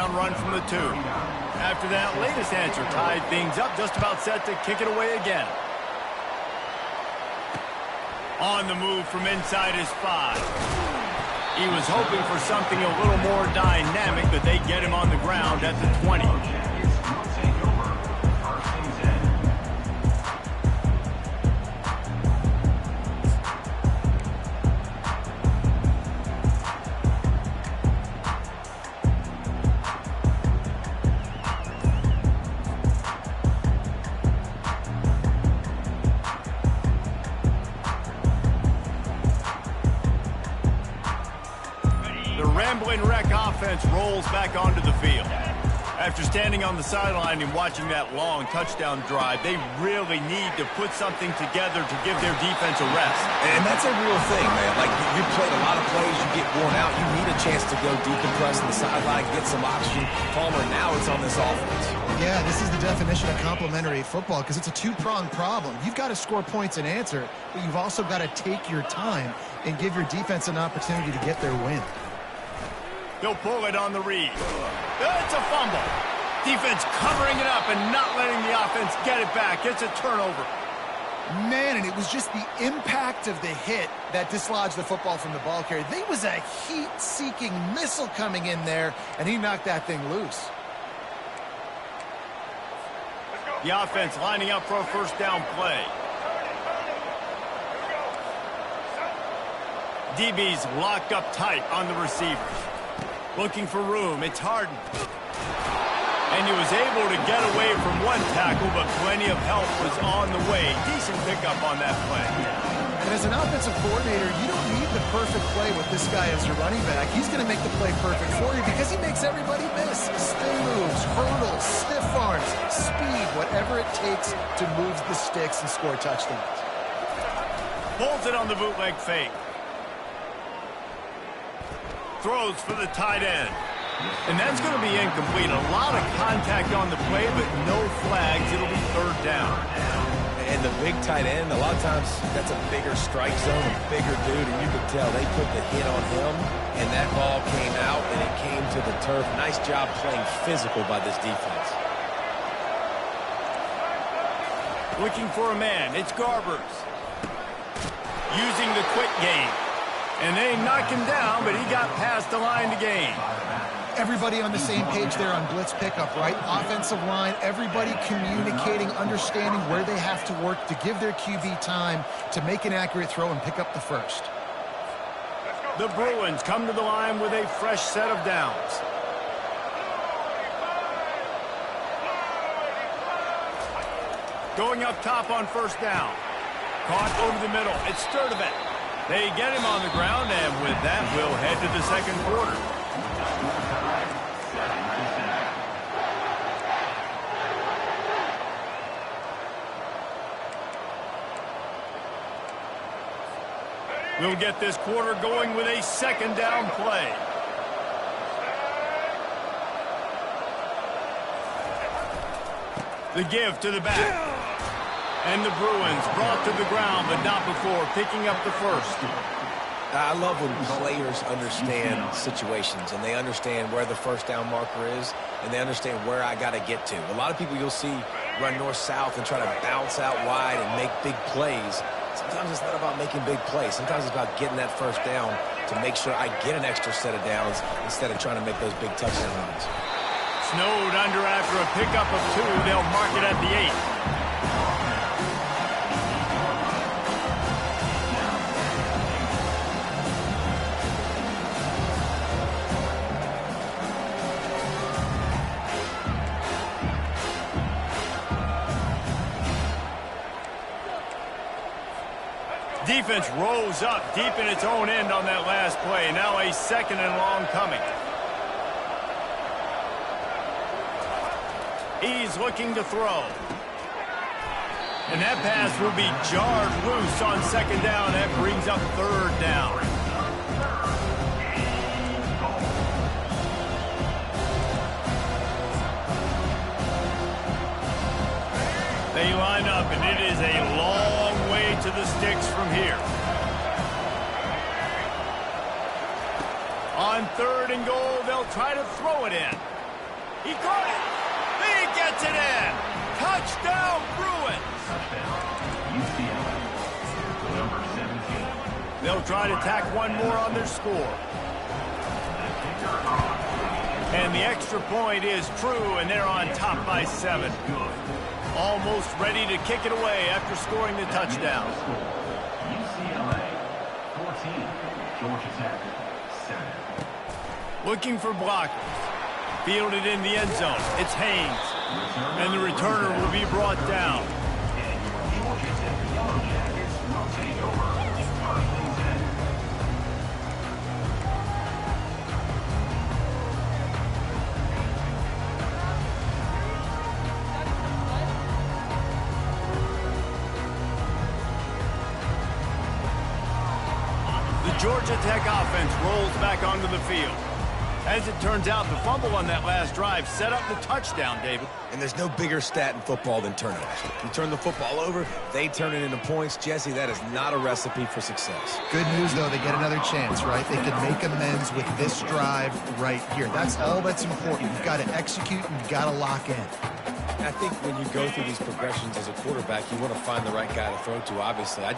touchdown run from the 2. After that latest answer tied things up, just about set to kick it away again. On the move from inside his 5. He was hoping for something a little more dynamic, but they get him on the ground at the 20. Offense rolls back onto the field. After standing on the sideline and watching that long touchdown drive, they really need to put something together to give their defense a rest. And that's a real thing, man. Like, you played a lot of plays, you get worn out, you need a chance to go decompress on the sideline, get some oxygen. Palmer, now it's on this offense. Yeah, this is the definition of complementary football because it's a two-pronged problem. You've got to score points and answer, but you've also got to take your time and give your defense an opportunity to get their win. He'll pull it on the read. It's a fumble. Defense covering it up and not letting the offense get it back. It's a turnover. Man, and it was just the impact of the hit that dislodged the football from the ball carrier. There was a heat-seeking missile coming in there, and he knocked that thing loose. The offense lining up for a first down play. DB's locked up tight on the receivers. Looking for room. It's Harden. And he was able to get away from one tackle, but plenty of help was on the way. Decent pickup on that play. And as an offensive coordinator, you don't need the perfect play with this guy as your running back. He's going to make the play perfect for you because he makes everybody miss. Spin moves, hurdles, stiff arms, speed, whatever it takes to move the sticks and score touchdowns. Pulls it on the bootleg fake. Throws for the tight end. And that's going to be incomplete. A lot of contact on the play, but no flags. It'll be third down. And the big tight end, a lot of times that's a bigger strike zone, a bigger dude, and you could tell they put the hit on him, and that ball came out, and it came to the turf. Nice job playing physical by this defense. Looking for a man. It's Garbers. Using the quick game. And they knocked him down, but he got past the line to gain. Everybody on the same page there on blitz pickup, right? Offensive line, everybody communicating, understanding where they have to work to give their QB time to make an accurate throw and pick up the first. The Bruins come to the line with a fresh set of downs. Going up top on first down. Caught over the middle. It's Sturdivant. They get him on the ground, and with that, we'll head to the second quarter. We'll get this quarter going with a second down play. The give to the back. And the Bruins brought to the ground, but not before picking up the first. I love when players understand situations, and they understand where the first down marker is, and they understand where I got to get to. A lot of people you'll see run north-south and try to bounce out wide and make big plays. Sometimes it's not about making big plays. Sometimes it's about getting that first down to make sure I get an extra set of downs instead of trying to make those big touchdown runs. Snowed under after a pickup of 2. They'll mark it at the 8. Defense rose up deep in its own end on that last play. Now a second and long coming. He's looking to throw. And that pass will be jarred loose on second down. That brings up third down. They line up, and it is a long way to the sticks from here. On third and goal, they'll try to throw it in. He caught it. He gets it in. Touchdown, Bruins. They'll try to tack one more on their score. And the extra point is true, and they're on top by 7. Almost ready to kick it away after scoring the touchdown. UCLA 14, Georgia Tech 7. Looking for blockers. Fielded in the end zone. It's Haynes. And the returner will be brought down. The Georgia Tech offense rolls back onto the field. As it turns out, the fumble on that last drive set up the touchdown, David. And there's no bigger stat in football than turnovers. You turn the football over, they turn it into points. Jesse, that is not a recipe for success. Good news, though, they get another chance, right? They can make amends with this drive right here. That's all that's important. You've got to execute and you've got to lock in. I think when you go through these progressions as a quarterback, you want to find the right guy to throw to, obviously. I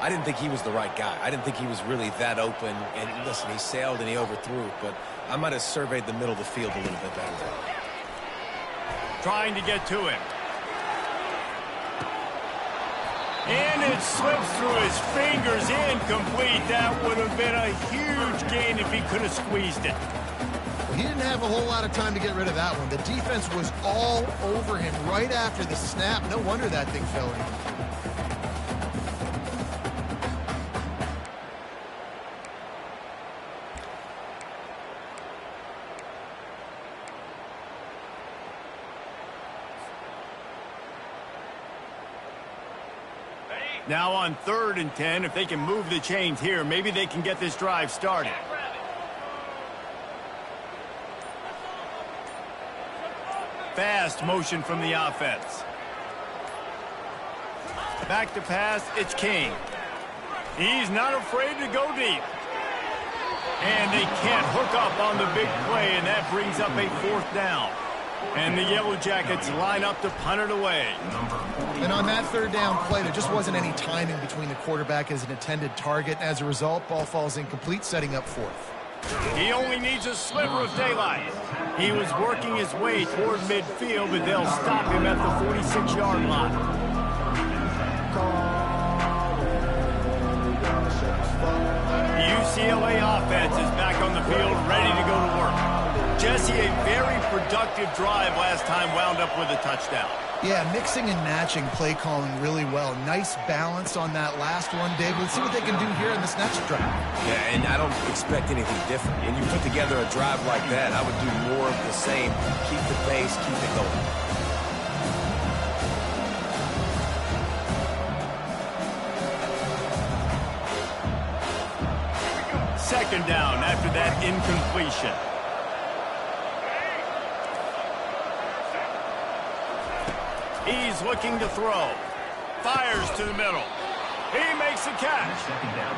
didn't think he was the right guy. I didn't think he was really that open. And listen, he sailed and he overthrew it, but I might have surveyed the middle of the field a little bit better. Trying to get to him. And it slips through his fingers, incomplete. That would have been a huge gain if he could have squeezed it. He didn't have a whole lot of time to get rid of that one. The defense was all over him right after the snap. No wonder that thing fell in. Now on 3rd and 10, if they can move the chains here, maybe they can get this drive started. Fast motion from the offense. Back to pass, it's King. He's not afraid to go deep. And they can't hook up on the big play, and that brings up a 4th down. And the Yellow Jackets line up to punt it away. And on that 3rd down play, there just wasn't any timing between the quarterback and his intended target. As a result, ball falls incomplete, setting up 4th. He only needs a sliver of daylight. He was working his way toward midfield, but they'll stop him at the 46-yard line. The UCLA offense is back on the field, ready to go to work. Jesse, a very productive drive last time, wound up with a touchdown. Yeah, mixing and matching play calling really well. Nice balance on that last one, David. Let's see what they can do here in this next drive. Yeah, and I don't expect anything different. When you put together a drive like that, I would do more of the same. Keep the pace, keep it going. Second down after that incompletion. He's looking to throw. Fires to the middle. He makes a catch.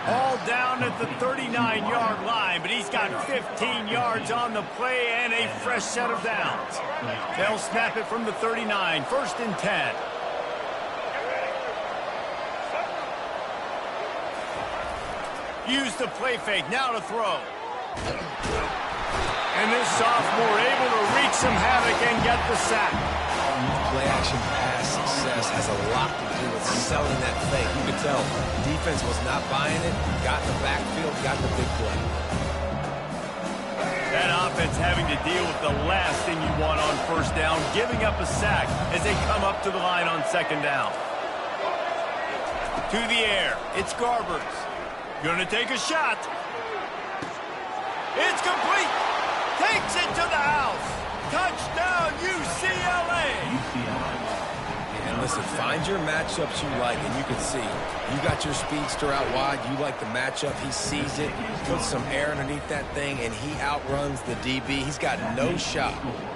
All down at the 39-yard line, but he's got 15 yards on the play and a fresh set of downs. They'll snap it from the 39, 1st and 10. Use the play fake, now to throw. And this sophomore able to wreak some havoc and get the sack. Play-action pass success has a lot to do with selling that fake. You could tell defense was not buying it, got in the backfield, got the big play. That offense having to deal with the last thing you want on 1st down, giving up a sack as they come up to the line on 2nd down. To the air, it's Garbers. Gonna take a shot. It's complete. Takes it to the house. Touchdown, UCLA. And listen, find your matchups you like, and you can see. You got your speedster out wide. You like the matchup. He sees it, puts some air underneath that thing, and he outruns the DB. He's got no shot.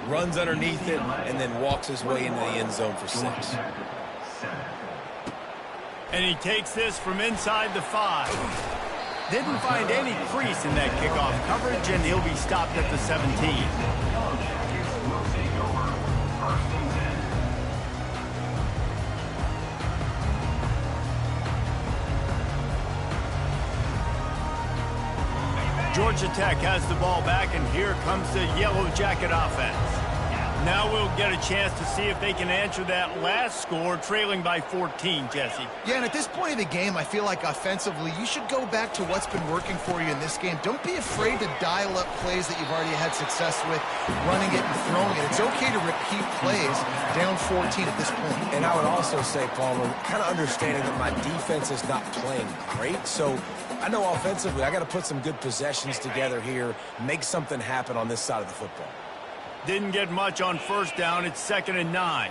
Runs underneath it, and then walks his way into the end zone for 6. And he takes this from inside the 5. Didn't find any crease in that kickoff coverage, and he'll be stopped at the 17. Georgia Tech has the ball back, and here comes the Yellow Jacket offense. Now we'll get a chance to see if they can answer that last score, trailing by 14, Jesse. Yeah, and at this point of the game, I feel like offensively, you should go back to what's been working for you in this game. Don't be afraid to dial up plays that you've already had success with, running it and throwing it. It's okay to repeat plays down 14 at this point. And I would also say, Palmer, kind of understanding that my defense is not playing great, so I know offensively I got to put some good possessions together here, make something happen on this side of the football. Didn't get much on first down. It's 2nd and 9.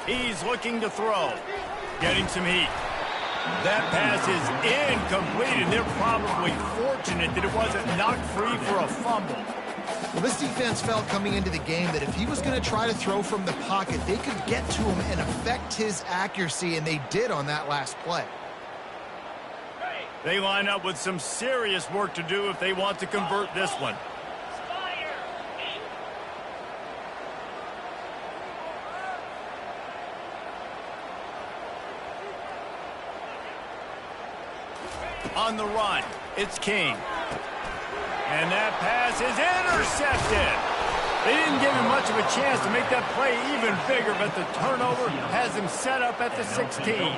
He's looking to throw. Getting some heat. That pass is incomplete, and they're probably fortunate that it wasn't knocked free for a fumble. Well, this defense felt coming into the game that if he was going to try to throw from the pocket, they could get to him and affect his accuracy, and they did on that last play. They line up with some serious work to do if they want to convert this one. On the run, it's King. And that pass is intercepted. They didn't give him much of a chance to make that play even bigger, but the turnover has him set up at the 16.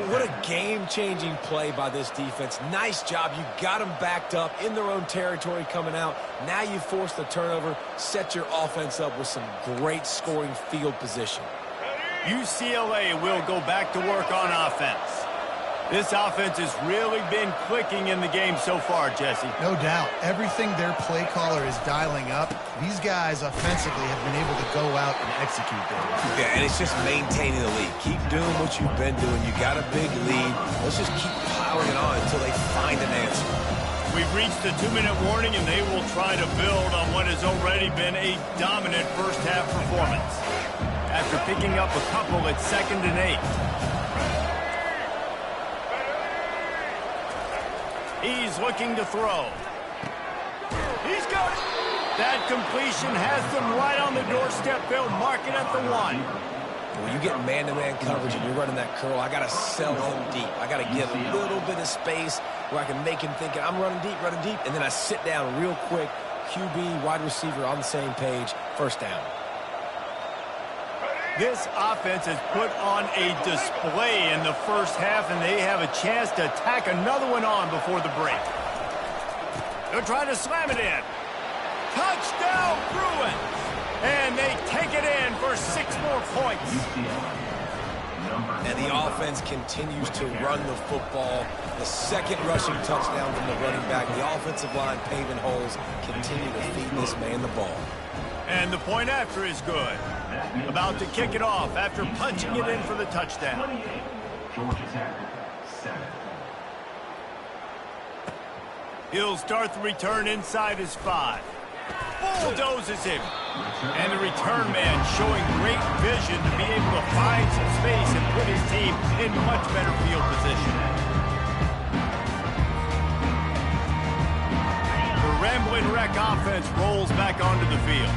What a game-changing play by this defense. Nice job. You got them backed up in their own territory coming out. Now you force the turnover, set your offense up with some great scoring field position. UCLA will go back to work on offense. This offense has really been clicking in the game so far, Jesse. No doubt. Everything their play caller is dialing up, these guys offensively have been able to go out and execute there. Yeah, and it's just maintaining the lead. Keep doing what you've been doing. You got a big lead. Let's just keep piling it on until they find an answer. We've reached the 2-minute warning, and they will try to build on what has already been a dominant first-half performance. After picking up a couple at 2nd and 8. He's looking to throw. He's got it. That completion has them right on the doorstep. They'll mark it at the 1. When you get man-to-man coverage and you're running that curl, I got to sell him deep. I got to get a little bit of space where I can make him think I'm running deep, and then I sit down real quick. QB, wide receiver on the same page, first down. This offense has put on a display in the first half, and they have a chance to tack another one on before the break. They're trying to slam it in. Touchdown, Bruins! And they take it in for 6 more points. And the offense continues to run the football. The second rushing touchdown from the running back. The offensive line paving holes, continue to feed this man the ball. And the point after is good. About to kick it off after punching it in for the touchdown. Georgia Tech, 7. He'll start the return inside his 5. Bulldozes him. And the return man showing great vision to be able to find some space and put his team in much better field position. The Rambling Wreck offense rolls back onto the field.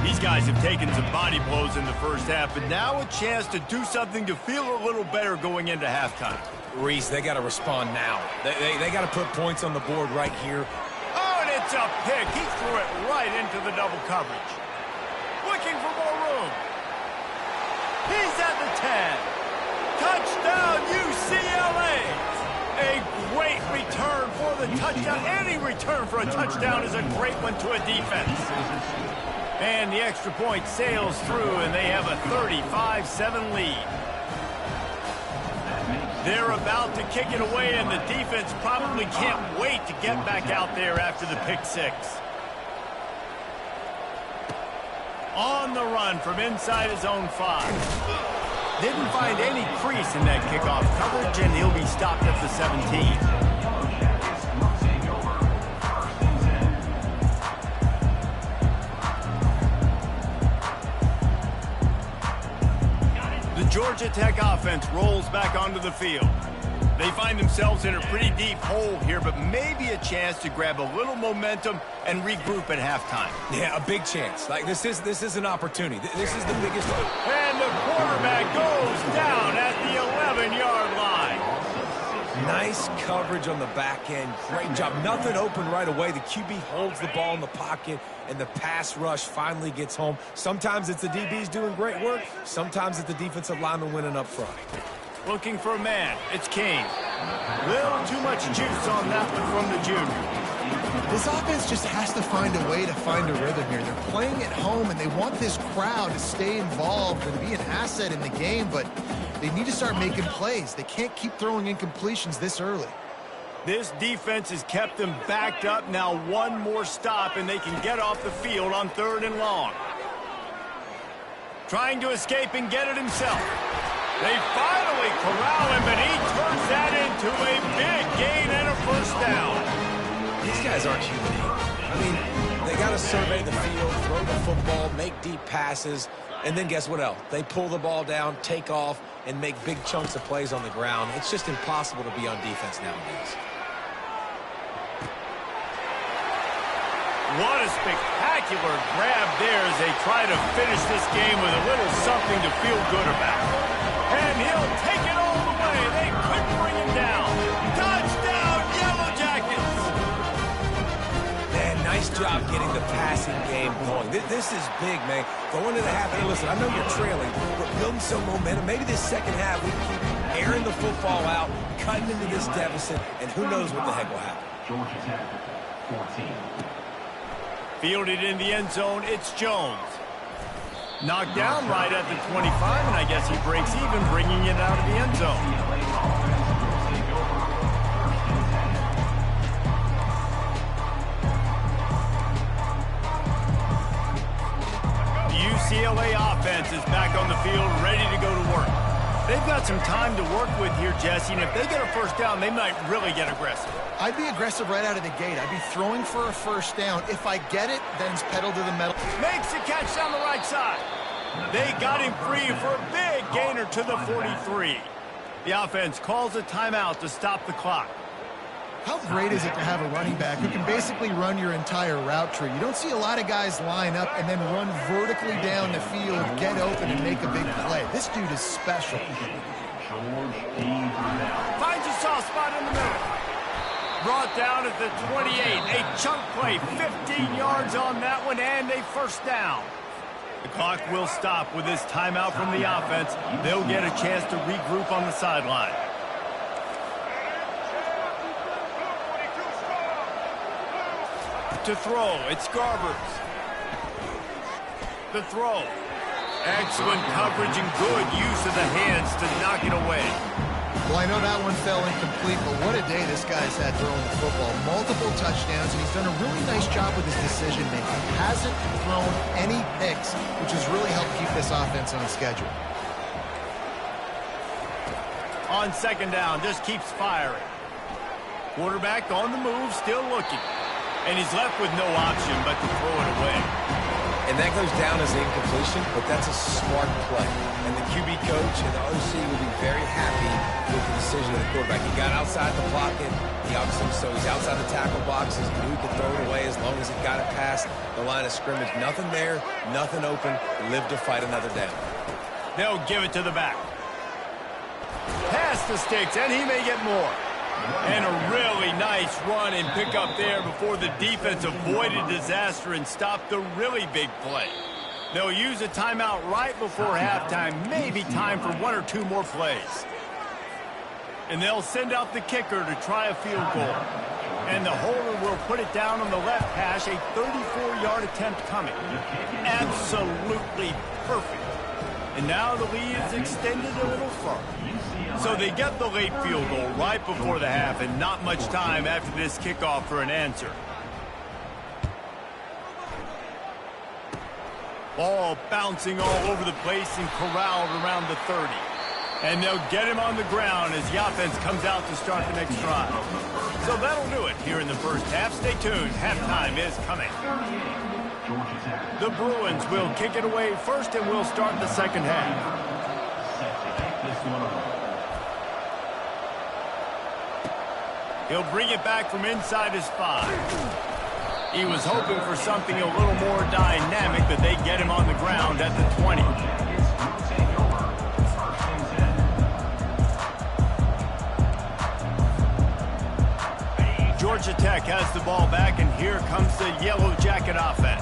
These guys have taken some body blows in the first half, but now a chance to do something to feel a little better going into halftime. Reese, they got to respond now. They got to put points on the board right here. Oh, and it's a pick. He threw it right into the double coverage. Looking for more room. He's at the 10. Touchdown, UCLA. A great return for the touchdown. Any return for a touchdown is a great one to a defense. And the extra point sails through, and they have a 35-7 lead. They're about to kick it away, and the defense probably can't wait to get back out there after the pick 6. On the run from inside his own 5. Didn't find any crease in that kickoff coverage, and he'll be stopped at the 17. Georgia Tech offense rolls back onto the field. They find themselves in a pretty deep hole here, but maybe a chance to grab a little momentum and regroup at halftime. Yeah, a big chance. Like this is an opportunity. This is the biggest. And the quarterback goes down at the 11-yard line. Nice coverage on the back end. Great job. Nothing open right away. The QB holds the ball in the pocket, and the pass rush finally gets home. Sometimes it's the DBs doing great work. Sometimes it's the defensive lineman winning up front. Looking for a man. It's Kane. Little too much juice on that one from the junior. This offense just has to find a way to find a rhythm here. They're playing at home, and they want this crowd to stay involved and be an asset in the game, but they need to start making plays. They can't keep throwing incompletions this early. This defense has kept them backed up. Now one more stop, and they can get off the field on 3rd and long. Trying to escape and get it himself. They finally corral him, but he turns that into a big gain and a first down. These guys aren't human. I mean, they got to survey the field, throw the football, make deep passes, and then guess what else? They pull the ball down, take off, and make big chunks of plays on the ground. It's just impossible to be on defense nowadays. What a spectacular grab there as they try to finish this game with a little something to feel good about. And he'll take it all the way. They couldn't bring him down. Touchdown, Yellow Jackets! Man, nice job getting the passing game going. This is big, man. Going to the half, hey, listen, I know you're trailing, but building some momentum. Maybe this second half we can keep airing the football out, cutting into this deficit, and who knows what the heck will happen. Georgia Tech, 14. Fielded in the end zone, it's Jones. Knocked down right at the 25, and I guess he breaks even, bringing it out of the end zone. The UCLA offense is back on the field, ready to go to work. They've got some time to work with here, Jesse, and if they get a first down, they might really get aggressive. I'd be aggressive right out of the gate. I'd be throwing for a first down. If I get it, then it's pedal to the metal. Makes the catch down the right side. They got him free for a big gainer to the 43. The offense calls a timeout to stop the clock. How great is it to have a running back who can basically run your entire route tree? You don't see a lot of guys line up and then run vertically down the field, get open, and make a big play. This dude is special. Finds a soft spot in the middle. Brought down at the 28. A chunk play, 15 yards on that one, and a first down. The clock will stop with this timeout from the offense. They'll get a chance to regroup on the sideline. To throw, it's Garbers. The throw. Excellent coverage and good use of the hands to knock it away. Well, I know that one fell incomplete, but what a day this guy's had throwing the football. Multiple touchdowns, and he's done a really nice job with his decision-making. Hasn't thrown any picks, which has really helped keep this offense on schedule. On second down, just keeps firing. Quarterback on the move, still looking. And he's left with no option but to throw it away. And that goes down as an incompletion, but that's a smart play. And the QB coach and the OC will be very happy with the decision of the quarterback. He got outside the pocket. He obviously, so he's outside the tackle boxes. He knew he could throw it away as long as he got it past the line of scrimmage. Nothing there, nothing open. Live to fight another down. They'll give it to the back. Past the sticks, and he may get more. And a really nice run and pick up there before the defense avoided disaster and stopped the really big play. They'll use a timeout right before halftime, maybe time for one or two more plays. And they'll send out the kicker to try a field goal. And the holder will put it down on the left hash, a 34-yard attempt coming. Absolutely perfect. And now the lead is extended a little further. So they get the late field goal right before the half, and not much time after this kickoff for an answer. Ball bouncing all over the place and corralled around the 30. And they'll get him on the ground as the offense comes out to start the next drive. So that'll do it here in the first half. Stay tuned. Halftime is coming. The Bruins will kick it away first, and we'll start the second half. He'll bring it back from inside his 5. He was hoping for something a little more dynamic, but they get him on the ground at the 20. Georgia Tech has the ball back, and here comes the Yellow Jacket offense.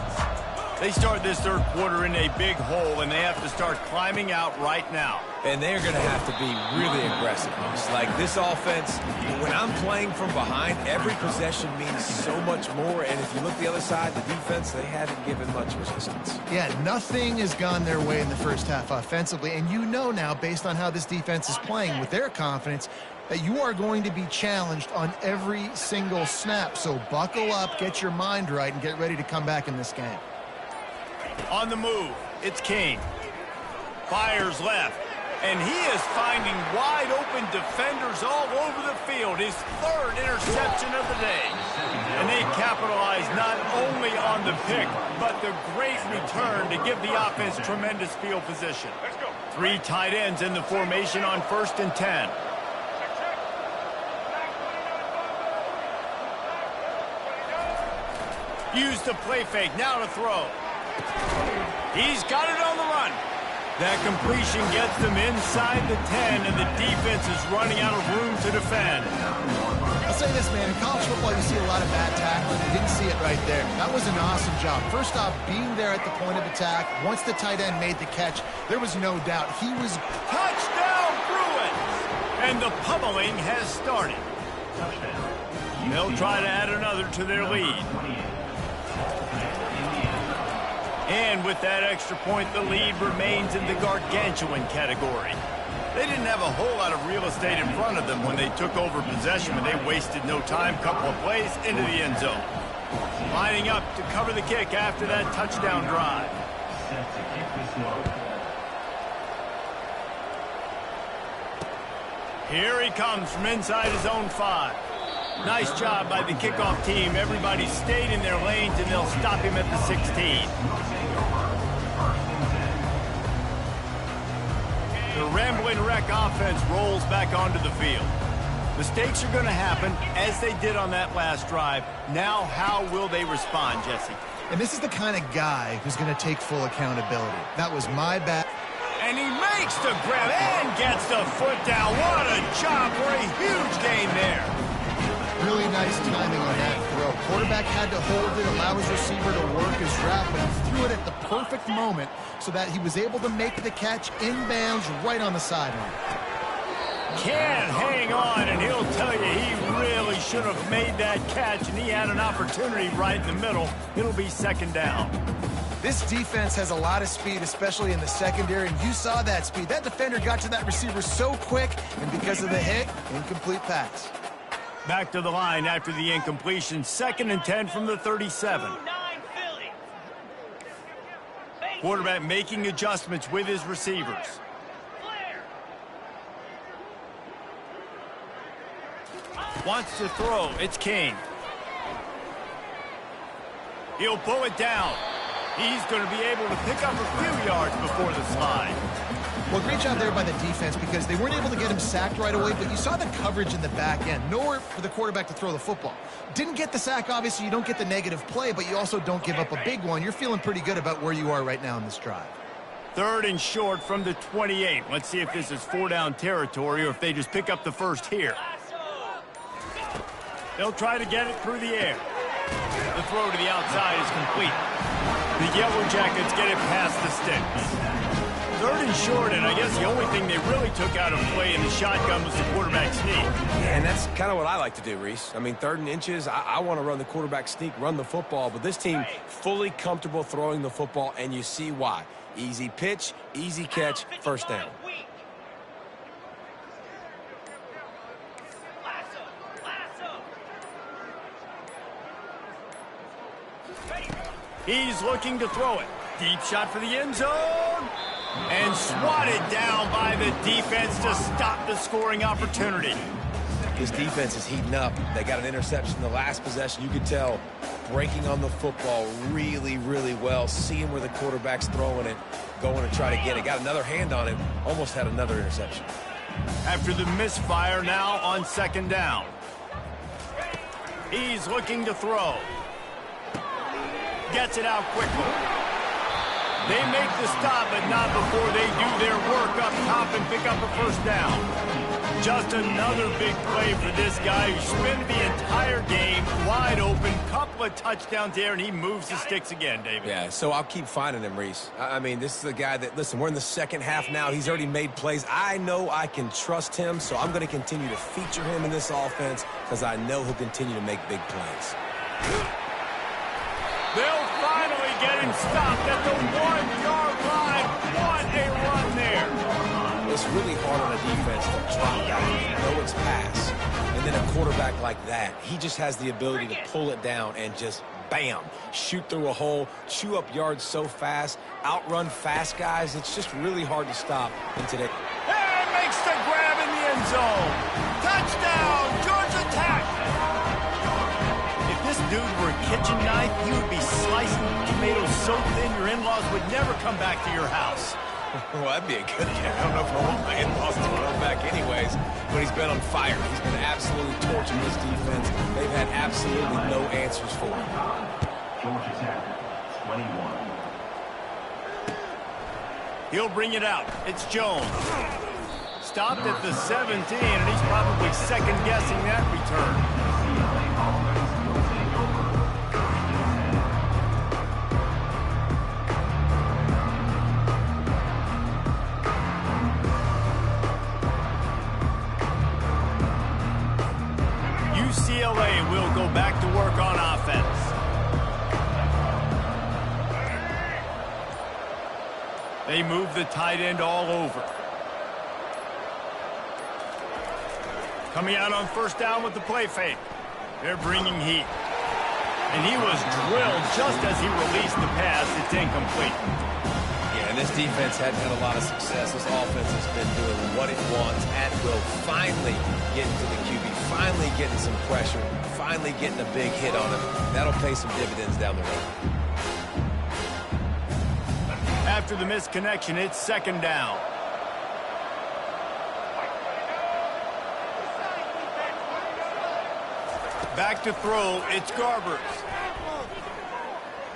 They start this third quarter in a big hole, and they have to start climbing out right now. And they're going to have to be really aggressive. It's like this offense, when I'm playing from behind, every possession means so much more. And if you look the other side, the defense, they haven't given much resistance. Yeah, nothing has gone their way in the first half offensively. And you know now, based on how this defense is playing with their confidence, that you are going to be challenged on every single snap. So buckle up, get your mind right, and get ready to come back in this game. On the move, it's King. Fires left, and he is finding wide-open defenders all over the field. His third interception of the day. And they capitalize not only on the pick, but the great return to give the offense tremendous field position. 3 tight ends in the formation on 1st and 10. Use the play fake, now to throw. He's got it on the run. That completion gets them inside the 10, and the defense is running out of room to defend. I'll say this, man. In college football, you see a lot of bad tackling. You didn't see it right there. That was an awesome job. First off, being there at the point of attack. Once the tight end made the catch, there was no doubt. He was... Touchdown, Bruins! And the pummeling has started. They'll try to add another to their lead. And with that extra point, the lead remains in the gargantuan category. They didn't have a whole lot of real estate in front of them when they took over possession, but they wasted no time. Couple of plays into the end zone. Lining up to cover the kick after that touchdown drive. Here he comes from inside his own 5. Nice job by the kickoff team. Everybody stayed in their lanes, and they'll stop him at the 16. The Ramblin' Wreck offense rolls back onto the field. Mistakes are going to happen, as they did on that last drive. Now, how will they respond, Jesse? And this is the kind of guy who's going to take full accountability. That was my bad. And he makes the grab and gets the foot down. What a job for a huge gain there. Really nice timing on that throw. Quarterback had to hold it, allow his receiver to work his route, but he threw it at the perfect moment so that he was able to make the catch inbounds right on the sideline. Can't hang on, and he'll tell you he really should have made that catch, and he had an opportunity right in the middle. It'll be 2nd down. This defense has a lot of speed, especially in the secondary, and you saw that speed. That defender got to that receiver so quick, and because of the hit, incomplete pass. Back to the line after the incompletion. 2nd and 10 from the 37. Quarterback making adjustments with his receivers. Wants to throw. It's King. He'll pull it down. He's going to be able to pick up a few yards before the slide. Well, great job there by the defense because they weren't able to get him sacked right away, but you saw the coverage in the back end. Nowhere for the quarterback to throw the football. Didn't get the sack, obviously. You don't get the negative play, but you also don't give up a big one. You're feeling pretty good about where you are right now in this drive. 3rd and short from the 28. Let's see if this is 4-down territory or if they just pick up the first here. They'll try to get it through the air. The throw to the outside is complete. The Yellow Jackets get it past the sticks. 3rd and short, and I guess the only thing they really took out of play in the shotgun was the quarterback sneak. And that's kind of what I like to do, Reese. I mean, 3rd and inches, I want to run the quarterback sneak, run the football, but this team fully comfortable throwing the football, and you see why. Easy pitch, easy catch, 1st down. He's looking to throw it. Deep shot for the end zone. And swatted down by the defense to stop the scoring opportunity. This defense is heating up. They got an interception the last possession. You could tell breaking on the football really, really well. Seeing where the quarterback's throwing it, going to try to get it. Got another hand on it. Almost had another interception. After the misfire, now on 2nd down. He's looking to throw. Gets it out quickly. They make the stop, but not before they do their work up top and pick up a 1st down. Just another big play for this guy who spent the entire game wide open, couple of touchdowns there, and he moves the sticks again, David. Yeah, so I'll keep finding him, Reese. I mean, this is a guy that, listen, we're in the second half now. He's already made plays. I know I can trust him, so I'm going to continue to feature him in this offense because I know he'll continue to make big plays. They'll finally get him stopped at the 1-yard line. What a run there. It's really hard on a defense to drop back and know it's pass. And then a quarterback like that, he just has the ability to pull it down and just, bam, shoot through a hole, chew up yards so fast, outrun fast guys. It's just really hard to stop in today. And makes the grab in the end zone. Touchdown, Georgia Tech. If this dude were a kitchen knife, he would be slicing tomatoes so thin your in-laws would never come back to your house. Well, that'd be a good game. I don't know if I want my in-laws to come back anyways, but he's been on fire. He's been absolutely torching this defense. They've had absolutely no answers for him. Georgia Tech, 21. He'll bring it out. It's Jones. Stopped at the 17, and he's probably second-guessing that return. UCLA will go back to work on offense. They move the tight end all over. Coming out on first down with the play fake. They're bringing heat. And he was drilled just as he released the pass. It's incomplete. Yeah, and this defense hadn't had a lot of success. This offense has been doing what it wants at will. Finally getting to the QB. Finally getting some pressure. Finally getting a big hit on him. That'll pay some dividends down the road. After the missed connection, it's second down. Back to throw, it's Garbers.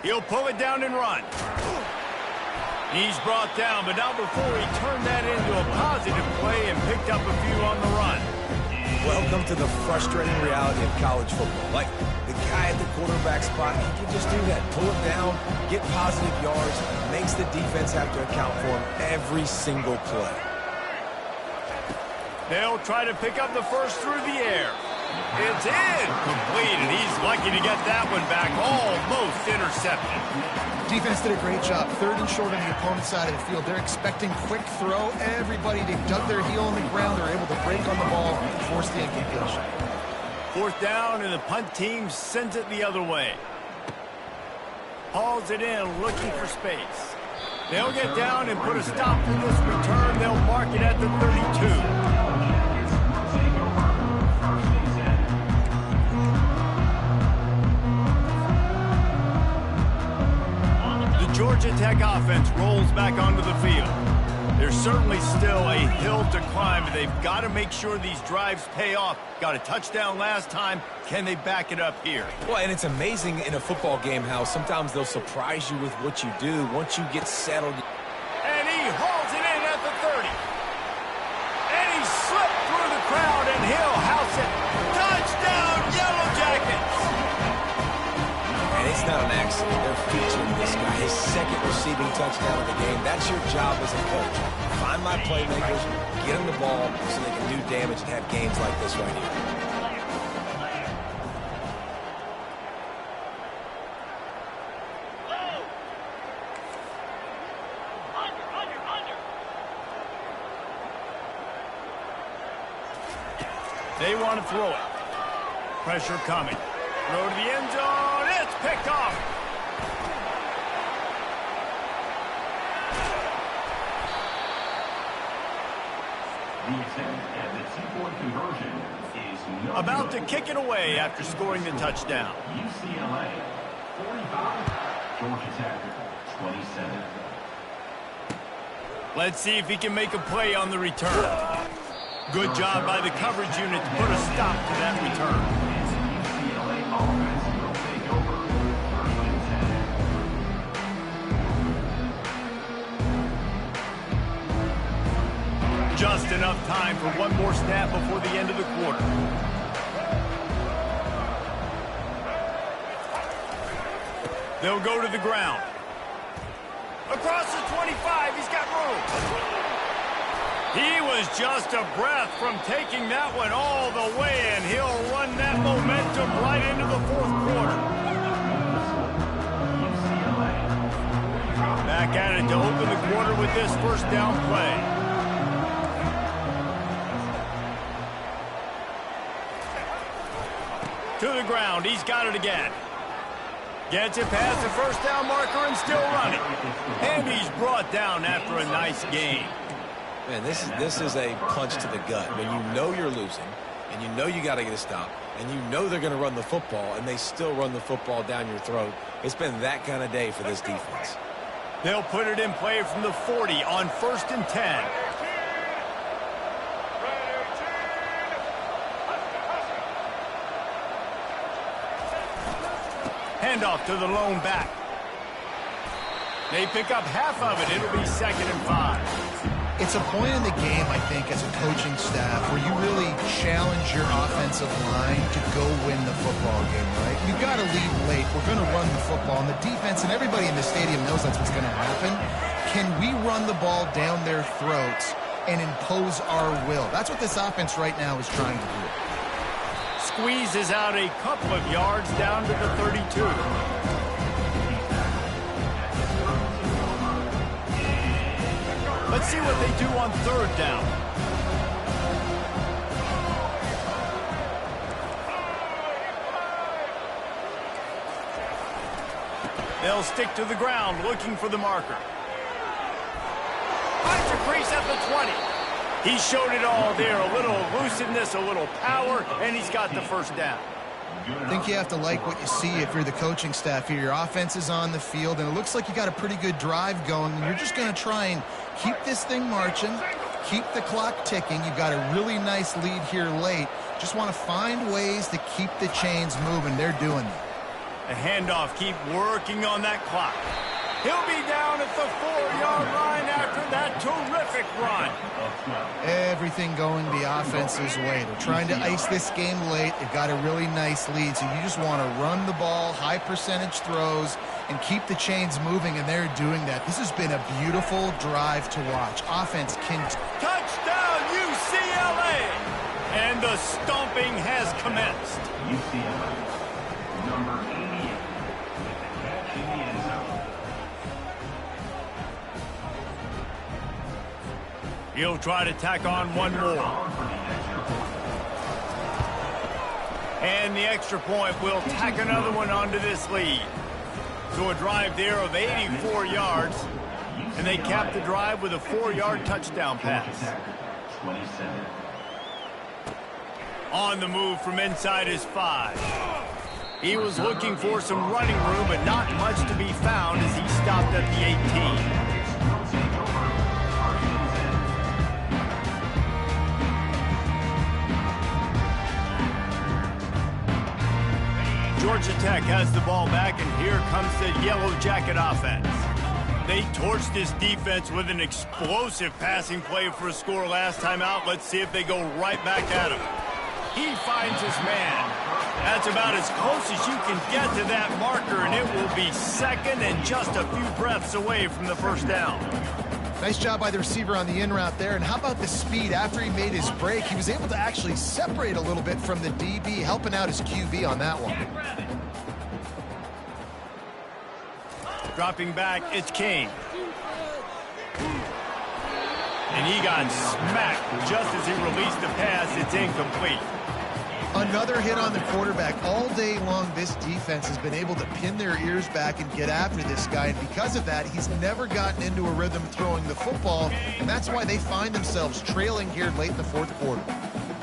He'll pull it down and run. He's brought down, but not before he turned that into a positive play and picked up a few on the run. Welcome to the frustrating reality of college football. Like, the guy at the quarterback spot, he can just do that. Pull it down, get positive yards, makes the defense have to account for him every single play. They'll try to pick up the first through the air. It's incomplete, and he's lucky to get that one back, almost intercepted. Defense did a great job. Third and short on the opponent's side of the field. They're expecting quick throw. Everybody, they dug their heel on the ground. They're able to break on the ball and force the incompletion. Fourth down, and the punt team sends it the other way. Hauls it in, looking for space. They'll get down and put a stop to this return. They'll mark it at the 32. Georgia Tech offense rolls back onto the field. There's certainly still a hill to climb, but they've got to make sure these drives pay off. Got a touchdown last time. Can they back it up here? Well, and it's amazing in a football game how sometimes they'll surprise you with what you do once you get settled. And he hauls it in at the 30. And he slipped through the crowd, and he'll house it. Touchdown, Yellow Jackets! And it's not an accident. They're featuring this guy, his second receiving touchdown of the game. That's your job as a coach. Find my playmakers, get them the ball so they can do damage and have games like this right here. They want to throw it. Pressure coming. Throw to the end zone. It's picked off. The attempt at the two-point conversion is no About to kick it away after scoring the touchdown. UCLA 45, Georgia Tech 27. Let's see if he can make a play on the return. Good job by the coverage unit to put a stop to that return. UCLA offense will take over 3rd and 10. Just enough time for one more snap before the end of the quarter. They'll go to the ground. Across the 25, he's got room. He was just a breath from taking that one all the way, and he'll run that momentum right into the fourth quarter. Back at it to open the quarter with this first down play. To the ground, he's got it again. Gets it past the first down marker and still running. And he's brought down after a nice gain. Man, this is a punch to the gut. When you know you're losing, and you know you got to get a stop, and you know they're going to run the football, and they still run the football down your throat. It's been that kind of day for this defense. They'll put it in play from the 40 on 1st and 10. Handoff to the lone back. They pick up half of it. It'll be 2nd and 5. It's a point in the game, I think, as a coaching staff where you really challenge your offensive line to go win the football game, right? You've got to lead late. We're going to run the football, and the defense and everybody in the stadium knows that's what's going to happen. Can we run the ball down their throats and impose our will? That's what this offense right now is trying to do. Squeezes out a couple of yards down to the 32. Let's see what they do on 3rd down. They'll stick to the ground looking for the marker. Finds a crease at the 20. He showed it all there. A little elusiveness, a little power, and he's got the first down. I think you have to like what you see if you're the coaching staff here. Your offense is on the field, and it looks like you got a pretty good drive going, and you're just going to try and keep this thing marching, keep the clock ticking. You've got a really nice lead here late. Just want to find ways to keep the chains moving. They're doing that. A handoff, keep working on that clock. He'll be down at the 4-yard line after that terrific run. Everything going the offense's way. They're trying to ice this game late. They've got a really nice lead, so you just want to run the ball, high percentage throws, and keep the chains moving, and they're doing that. This has been a beautiful drive to watch. Offense can... Touchdown, UCLA! And the stomping has commenced. UCLA, number 88, with the catch in the end zone. He'll try to tack on one more. And the extra point will tack another one onto this lead. So a drive there of 84 yards, and they cap the drive with a 4-yard touchdown pass. 27. On the move from inside his 5. He was looking for some running room, but not much to be found as he stopped at the 18. Georgia Tech has the ball back, and here comes the Yellow Jacket offense. They torched this defense with an explosive passing play for a score last time out. Let's see if they go right back at him. He finds his man. That's about as close as you can get to that marker, and it will be 2nd and just a few breaths away from the first down. Nice job by the receiver on the in route there. And how about the speed? After he made his break, he was able to actually separate a little bit from the DB, helping out his QB on that one. Dropping back, it's King. And he got smacked just as he released the pass. It's incomplete. Another hit on the quarterback. All day long, this defense has been able to pin their ears back and get after this guy. And because of that, he's never gotten into a rhythm throwing the football. And that's why they find themselves trailing here late in the fourth quarter.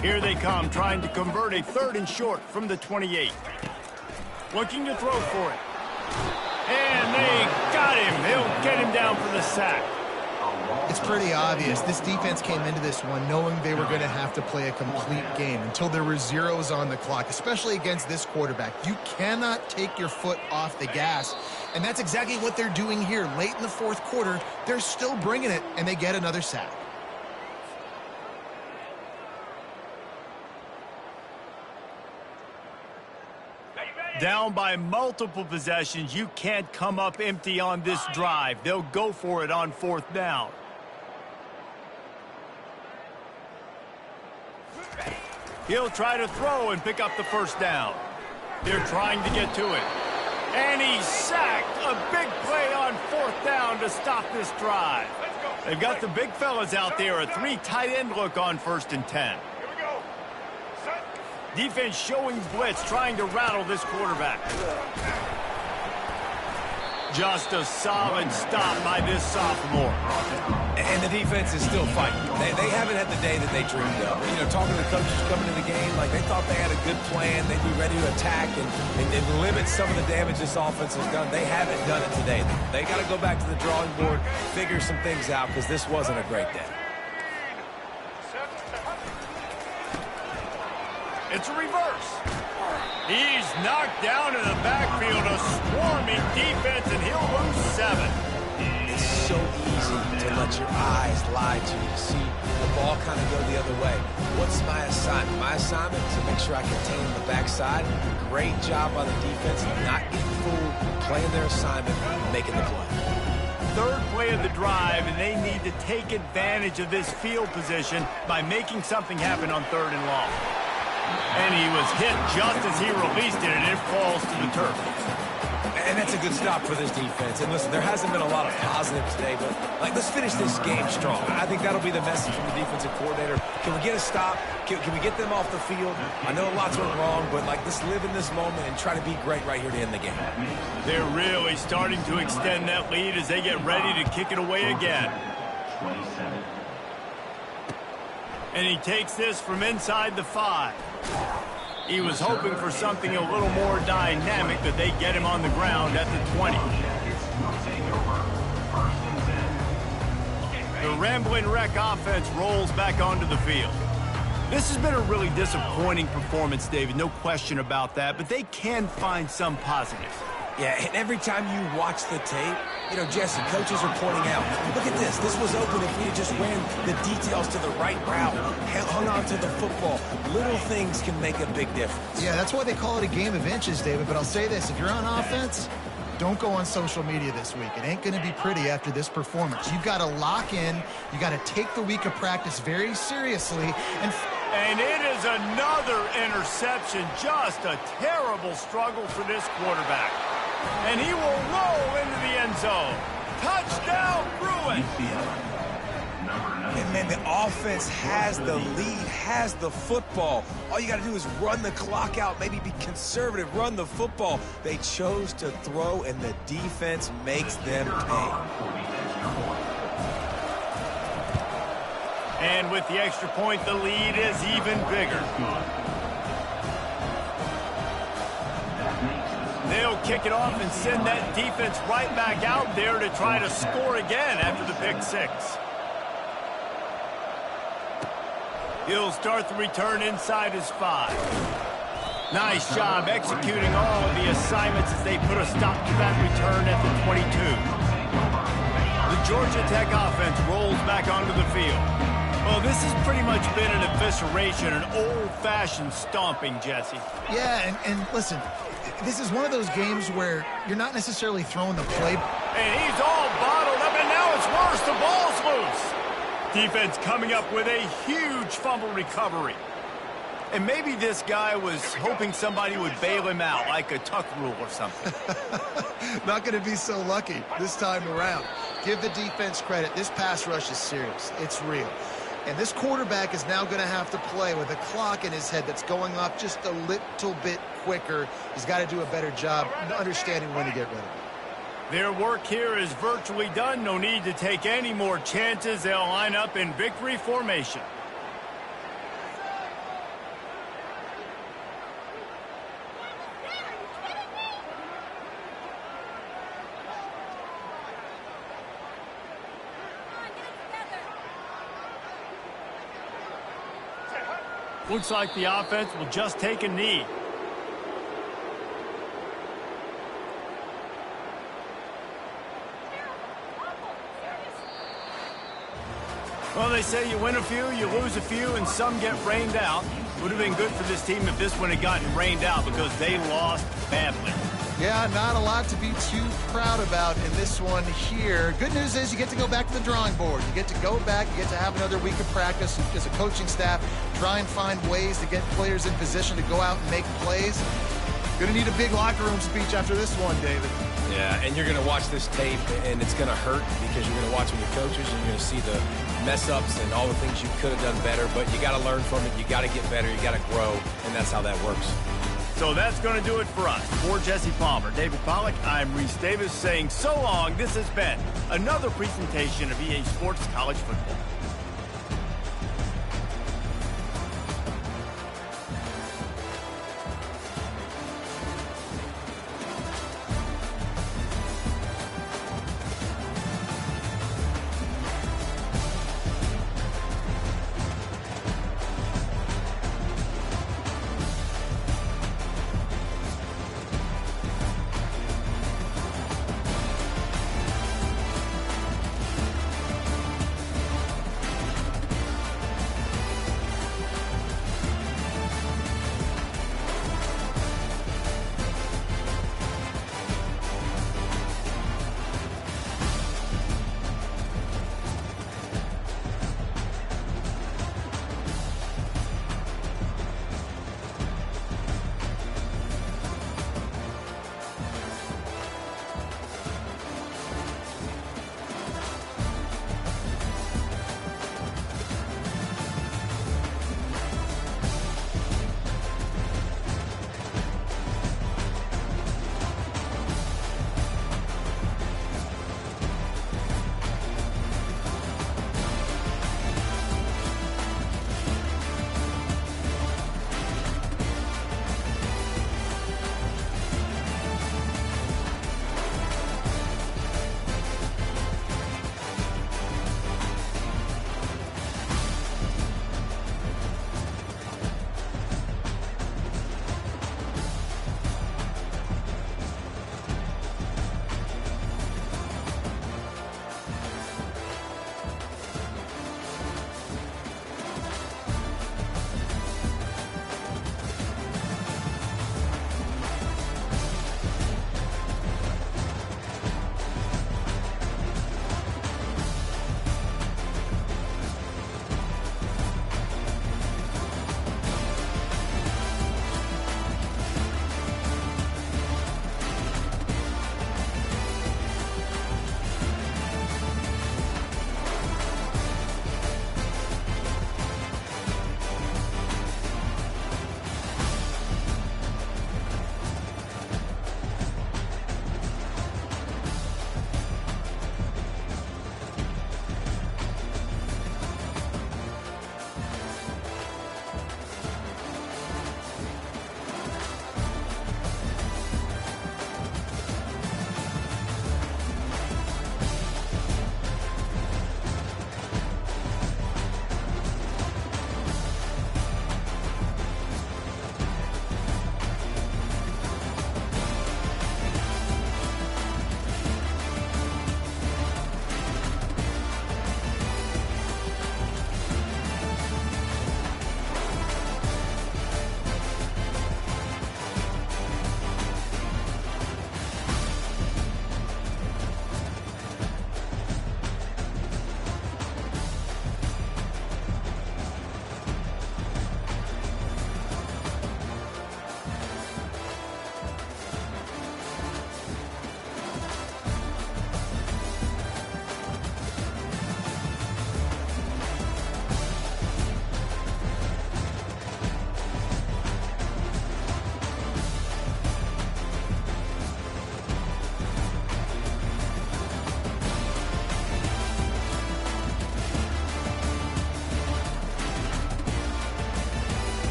Here they come, trying to convert a 3rd and short from the 28. Looking to throw for it. And they got him. They'll get him down for the sack. It's pretty obvious. This defense came into this one knowing they were going to have to play a complete game until there were zeros on the clock, especially against this quarterback. You cannot take your foot off the gas, and that's exactly what they're doing here. Late in the fourth quarter, they're still bringing it, and they get another sack. Down by multiple possessions, you can't come up empty on this drive. They'll go for it on 4th down. He'll try to throw and pick up the 1st down. They're trying to get to it. And he's sacked. A big play on 4th down to stop this drive. They've got the big fellas out there. A 3 tight end look on 1st and 10. Defense showing blitz, trying to rattle this quarterback. Just a solid stop by this sophomore. And the defense is still fighting. They haven't had the day that they dreamed of. You know, talking to the coaches coming to the game, like they thought they had a good plan. They'd be ready to attack and limit some of the damage this offense has done. They haven't done it today. They got to go back to the drawing board, figure some things out, because this wasn't a great day. It's a reverse. He's knocked down in the backfield, a swarming defense, and he'll lose 7. It's so easy to let your eyes lie to you. See the ball kind of go the other way. What's my assignment? My assignment is to make sure I contain the backside. Great job by the defense of not getting fooled, playing their assignment, making the play. 3rd play of the drive, and they need to take advantage of this field position by making something happen on 3rd and long. And he was hit just as he released it, and it falls to the turf. And that's a good stop for this defense. And listen, there hasn't been a lot of positives today, but let's finish this game strong. I think that'll be the message from the defensive coordinator. Can we get a stop? Can we get them off the field? I know lots went wrong, but let's live in this moment and try to be great right here to end the game. They're really starting to extend that lead as they get ready to kick it away again. 27. And he takes this from inside the 5. He was hoping for something a little more dynamic, but they get him on the ground at the 20. The Rambling Wreck offense rolls back onto the field. This has been a really disappointing performance, David, no question about that, but they can find some positives. Yeah, and every time you watch the tape, you know, Jesse, coaches are pointing out, look at this. This was open if we had just ran the details to the right route, hung on to the football. Little things can make a big difference. Yeah, that's why they call it a game of inches, David. But I'll say this, if you're on offense, don't go on social media this week. It ain't going to be pretty after this performance. You've got to lock in. You got to take the week of practice very seriously. And it is another interception. Just a terrible struggle for this quarterback. And he will roll into the end zone. Touchdown, Bruins. And man, the offense has the lead, has the football. All you got to do is run the clock out, maybe be conservative, run the football. They chose to throw, and the defense makes them pay. And with the extra point, the lead is even bigger. They'll kick it off and send that defense right back out there to try to score again after the pick 6. He'll start the return inside his 5. Nice job executing all of the assignments as they put a stop to that return at the 22. The Georgia Tech offense rolls back onto the field. Well, this has pretty much been an evisceration, an old-fashioned stomping, Jesse. Yeah, and listen, this is one of those games where you're not necessarily throwing the play. And he's all bottled up, and now it's worse. The ball's loose. Defense coming up with a huge fumble recovery. And maybe this guy was hoping somebody would bail him out, like a tuck rule or something. Not going to be so lucky this time around. Give the defense credit. This pass rush is serious. It's real. And this quarterback is now going to have to play with a clock in his head that's going up just a little bit quicker. He's got to do a better job understanding when to get rid of it. Their work here is virtually done. No need to take any more chances. They'll line up in victory formation. Looks like the offense will just take a knee. Well, they say you win a few, you lose a few, and some get rained out. Would have been good for this team if this one had gotten rained out because they lost badly. Yeah, not a lot to be too proud about in this one here. Good news is you get to go back to the drawing board. You get to go back, you get to have another week of practice as a coaching staff, try and find ways to get players in position to go out and make plays. Gonna need a big locker room speech after this one, David. Yeah, and you're going to watch this tape, and it's going to hurt because you're going to watch with your coaches, and you're going to see the mess-ups and all the things you could have done better, but you got to learn from it. You got to get better. You got to grow, and that's how that works. So that's going to do it for us. For Jesse Palmer, David Pollack, I'm Reese Davis saying so long. This has been another presentation of EA Sports College Football.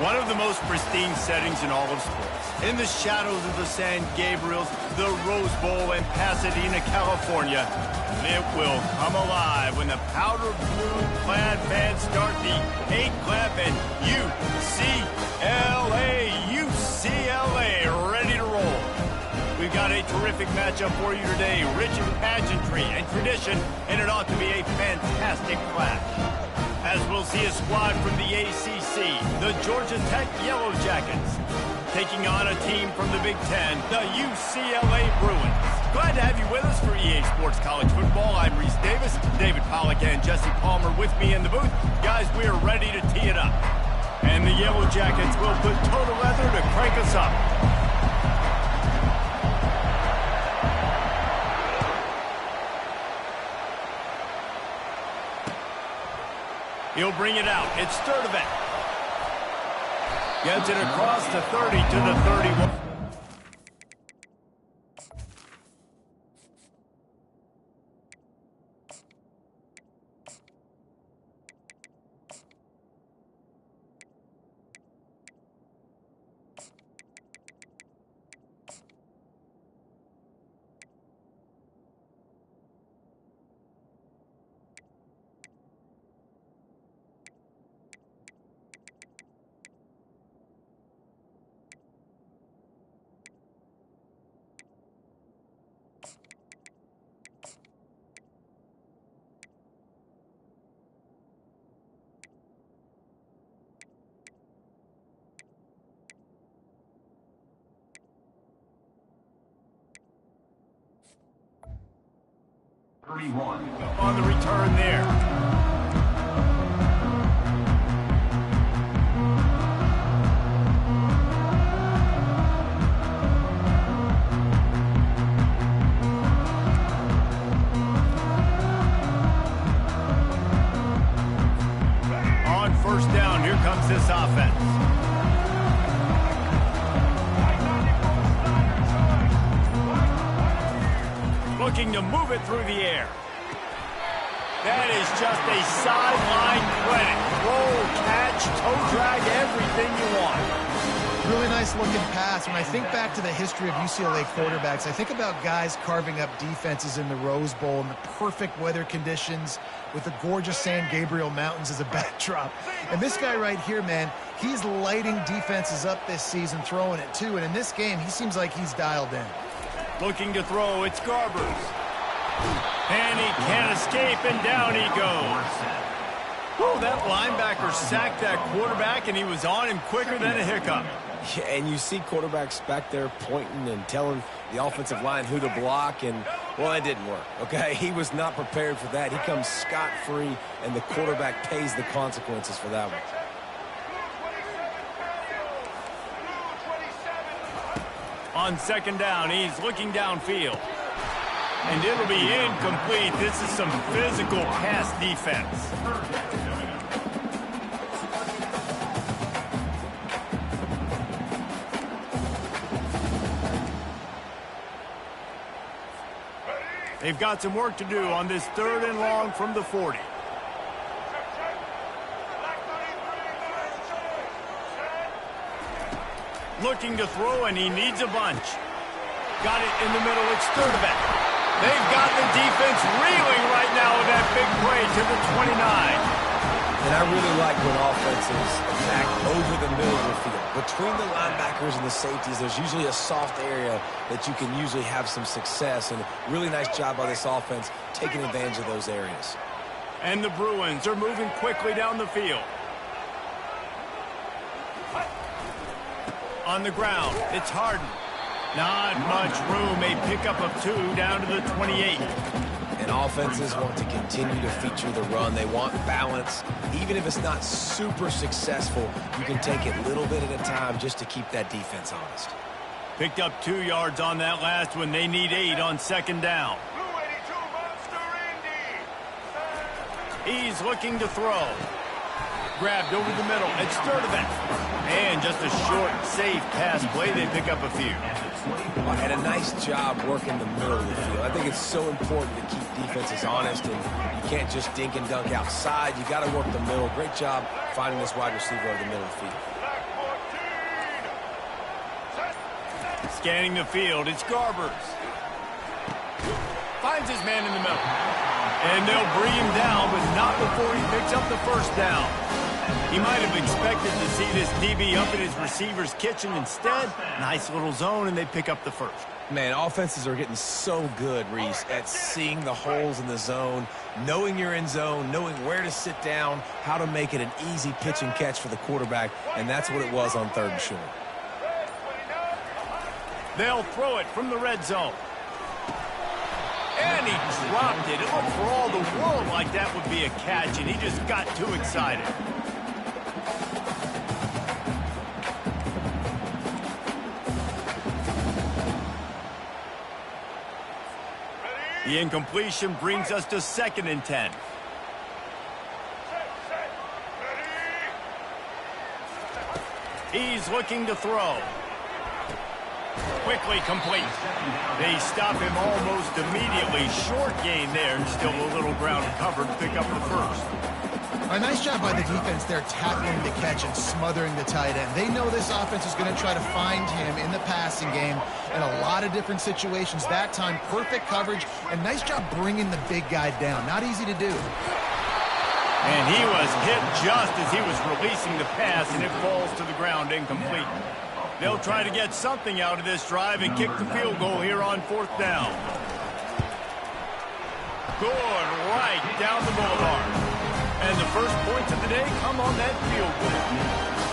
One of the most pristine settings in all of sports. In the shadows of the San Gabriels, the Rose Bowl in Pasadena, California, it will come alive when the powder blue clad fans start the hate clap and UCLA ready to roll. We've got a terrific matchup for you today, rich in pageantry and tradition, and it ought to be a fantastic clash. As we'll see a squad from the ACC, the Georgia Tech Yellow Jackets, taking on a team from the Big Ten, the UCLA Bruins. Glad to have you with us for EA Sports College Football. I'm Reese Davis, David Pollack and Jesse Palmer with me in the booth. Guys, we are ready to tee it up. And the Yellow Jackets will put total leather to crank us up. He'll bring it out. It's Sturdivant. Gets it across the 30 to the 31. On the return there. On first down, here comes this offense. Looking to move it through the air. That is just a sideline clinic. Roll, catch, toe drag, everything you want. Really nice looking pass. When I think back to the history of UCLA quarterbacks, I think about guys carving up defenses in the Rose Bowl in the perfect weather conditions with the gorgeous San Gabriel Mountains as a backdrop. And this guy right here, man, he's lighting defenses up this season, throwing it too. And in this game, he seems like he's dialed in. Looking to throw, it's Garbers. And he can't escape, and down he goes. Oh, that linebacker sacked that quarterback, and he was on him quicker than a hiccup. Yeah, and you see quarterbacks back there pointing and telling the offensive line who to block, and, well, that didn't work, okay? He was not prepared for that. He comes scot-free, and the quarterback pays the consequences for that one. On second down, he's looking downfield. And it'll be incomplete. This is some physical pass defense. They've got some work to do on this 3rd and long from the 40. Looking to throw, and he needs a bunch. Got it in the middle. It's Sturdivant. They've got the defense reeling right now with that big play to the 29. And I really like when offenses attack over the middle of the field. Between the linebackers and the safeties, there's usually a soft area that you can usually have some success. And really nice job by this offense taking advantage of those areas. And the Bruins are moving quickly down the field. On the ground, it's Harden. Not much room, a pickup of 2 down to the 28. And offenses want to continue to feature the run. They want balance. Even if it's not super successful, you can take it little bit at a time just to keep that defense honest. Picked up 2 yards on that last one. They need 8 on second down. He's looking to throw. Grabbed over the middle. It's Sturdivant. And just a short, safe pass play. They pick up a few. And a nice job working the middle of the field. I think it's so important to keep defenses honest, and you can't just dink and dunk outside. You got to work the middle. Great job finding this wide receiver over the middle of the field. Scanning the field, it's Garbers. Finds his man in the middle. And they'll bring him down, but not before he picks up the first down. He might have expected to see this DB up in his receiver's kitchen. Instead, nice little zone, and they pick up the first. Man, offenses are getting so good, Reese, at seeing the holes in the zone, knowing you're in zone, knowing where to sit down, how to make it an easy pitch and catch for the quarterback, and that's what it was on 3rd and short. They'll throw it from the red zone. And he dropped it. It looked for all the world like that would be a catch, and he just got too excited. The incompletion brings us to 2nd and 10. He's looking to throw. Quickly complete. They stop him almost immediately. Short gain there, and still a little ground covered. Pick up the first. A nice job by the defense there, tackling the catch and smothering the tight end. They know this offense is going to try to find him in the passing game in a lot of different situations. That time, perfect coverage, and nice job bringing the big guy down. Not easy to do. And he was hit just as he was releasing the pass, and it falls to the ground incomplete. They'll try to get something out of this drive and kick the field goal here on 4th down. Good right down the boulevard. And the first points of the day come on that field goal.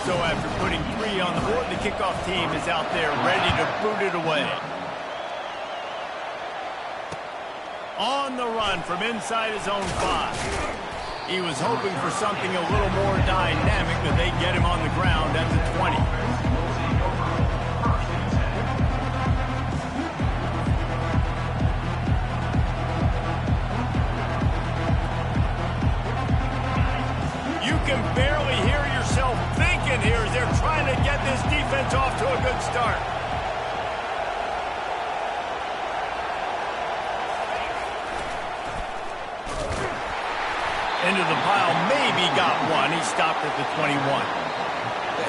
So after putting 3 on the board, the kickoff team is out there ready to boot it away. On the run from inside his own 5. He was hoping for something a little more dynamic, but they get him on the ground at the 20. Can barely hear yourself thinking here as they're trying to get this defense off to a good start. Into the pile, maybe got one. He stopped at the 21.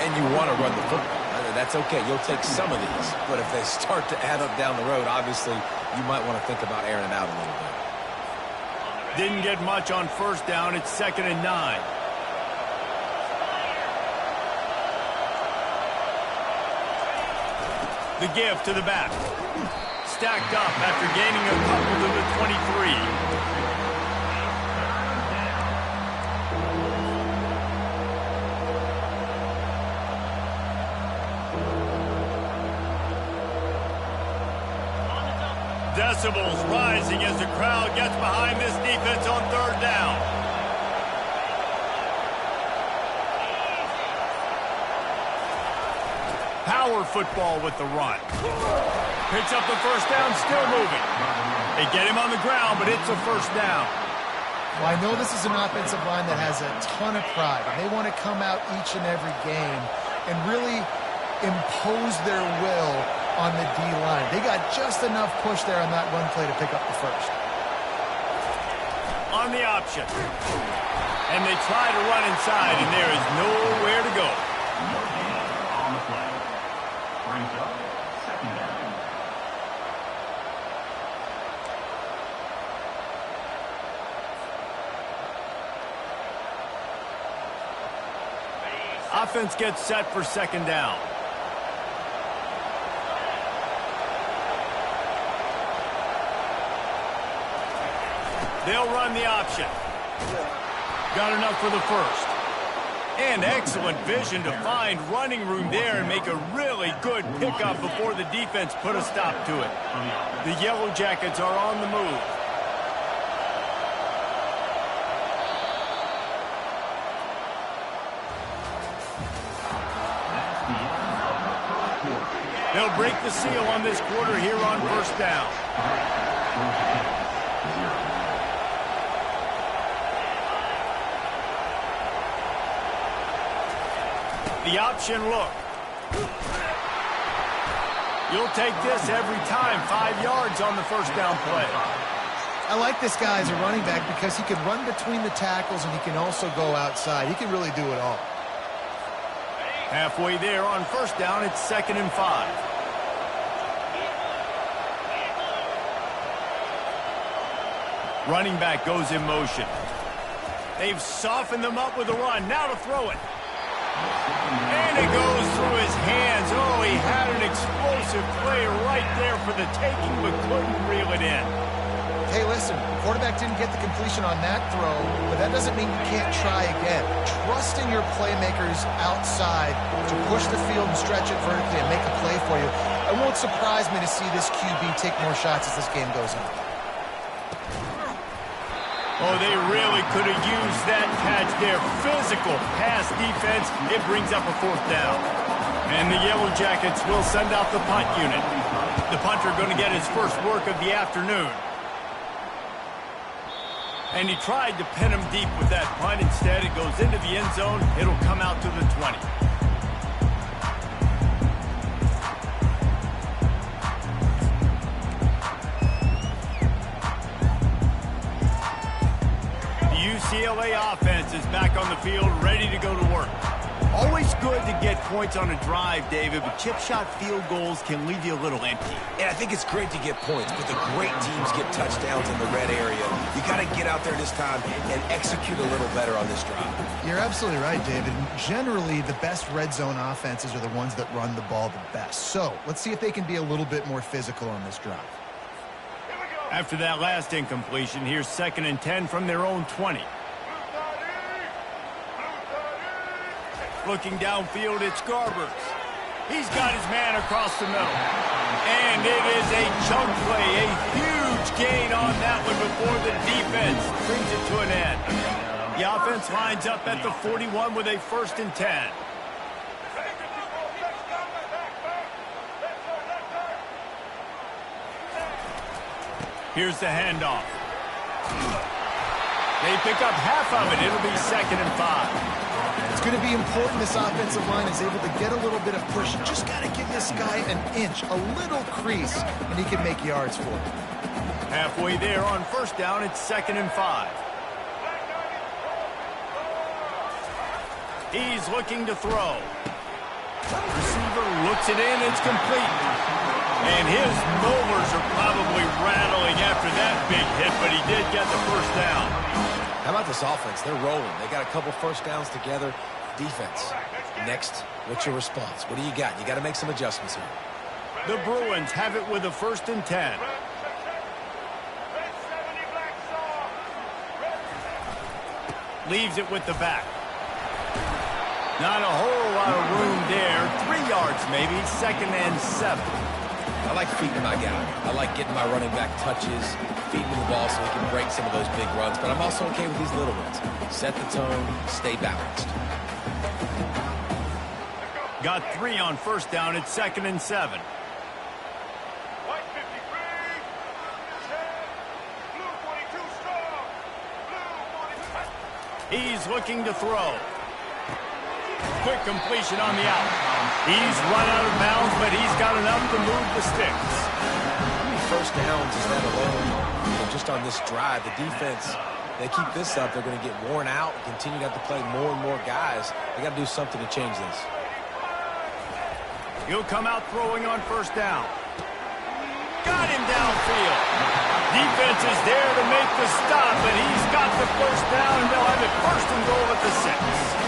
And you want to run the football. That's okay. You'll take some of these. But if they start to add up down the road, obviously, you might want to think about airing it out a little bit. Didn't get much on 1st down. It's 2nd and 9. The give to the back. Stacked up after gaining a couple to the 23. Decibels rising as the crowd gets behind this defense on 3rd down. Power football with the run. Picks up the first down, still moving. They get him on the ground, but it's a 1st down. Well, I know this is an offensive line that has a ton of pride, and they want to come out each and every game and really impose their will on the D-line. They got just enough push there on that run play to pick up the first. On the option. And they try to run inside, and there is nowhere to go. On the play. Brings up 2nd down. Offense gets set for 2nd down. They'll run the option. Got enough for the first. And excellent vision to find running room there and make a really good pickup before the defense put a stop to it. The Yellow Jackets are on the move. They'll break the seal on this quarter here on 1st down. The option look. You'll take this every time. 5 yards on the 1st down play. I like this guy as a running back because he can run between the tackles and he can also go outside. He can really do it all. Halfway there on 1st down, it's 2nd and 5. Running back goes in motion. They've softened them up with a run. Now to throw it. And it goes through his hands. Oh, he had an explosive play right there for the taking, but couldn't reel it in. Hey, listen, the quarterback didn't get the completion on that throw, but that doesn't mean you can't try again. Trusting your playmakers outside to push the field and stretch it vertically and make a play for you. It won't surprise me to see this QB take more shots as this game goes on. Oh, they really could have used that catch there. Physical pass defense. It brings up a 4th down. And the Yellow Jackets will send out the punt unit. The punter going to get his first work of the afternoon. And he tried to pin him deep with that punt. Instead, it goes into the end zone. It'll come out to the 20. UCLA offense is back on the field, ready to go to work. Always good to get points on a drive, David, but chip shot field goals can leave you a little empty. And I think it's great to get points, but the great teams get touchdowns in the red area. You got to get out there this time and execute a little better on this drive. You're absolutely right, David. Generally, the best red zone offenses are the ones that run the ball the best. So let's see if they can be a little bit more physical on this drive. After that last incompletion, here's 2nd and 10 from their own 20. Looking downfield, it's Garbers. He's got his man across the middle. And it is a chunk play, a huge gain on that one before the defense brings it to an end. The offense lines up at the 41 with a 1st and 10. Here's the handoff. They pick up half of it. It'll be 2nd and 5. It's going to be important this offensive line is able to get a little bit of push. You just got to give this guy an inch, a little crease, and he can make yards for it. Halfway there on 1st down, it's 2nd and 5. He's looking to throw. Receiver looks it in. It's complete. And his molars are probably rattling after that big hit, but he did get the 1st down. How about this offense? They're rolling. They got a couple 1st downs together. Defense. Next, what's your response? What do you got? You got to make some adjustments here. The Bruins have it with a 1st and 10. Leaves it with the back. Not a whole lot of room there. 3 yards maybe. 2nd and 7. I like feeding my guy. I like getting my running back touches, feeding him the ball so he can break some of those big runs. But I'm also okay with these little ones. Set the tone, stay balanced. Got 3 on 1st down. It's 2nd and 7. He's looking to throw. Quick completion on the out. He's run out of bounds, but he's got enough to move the sticks. How many 1st downs is that alone? Just on this drive, the defense, they keep this up, they're going to get worn out and continue to have to play more and more guys. They got to do something to change this. He'll come out throwing on 1st down. Got him downfield. Defense is there to make the stop, but he's got the 1st down, and they'll have it 1st and goal at the 6.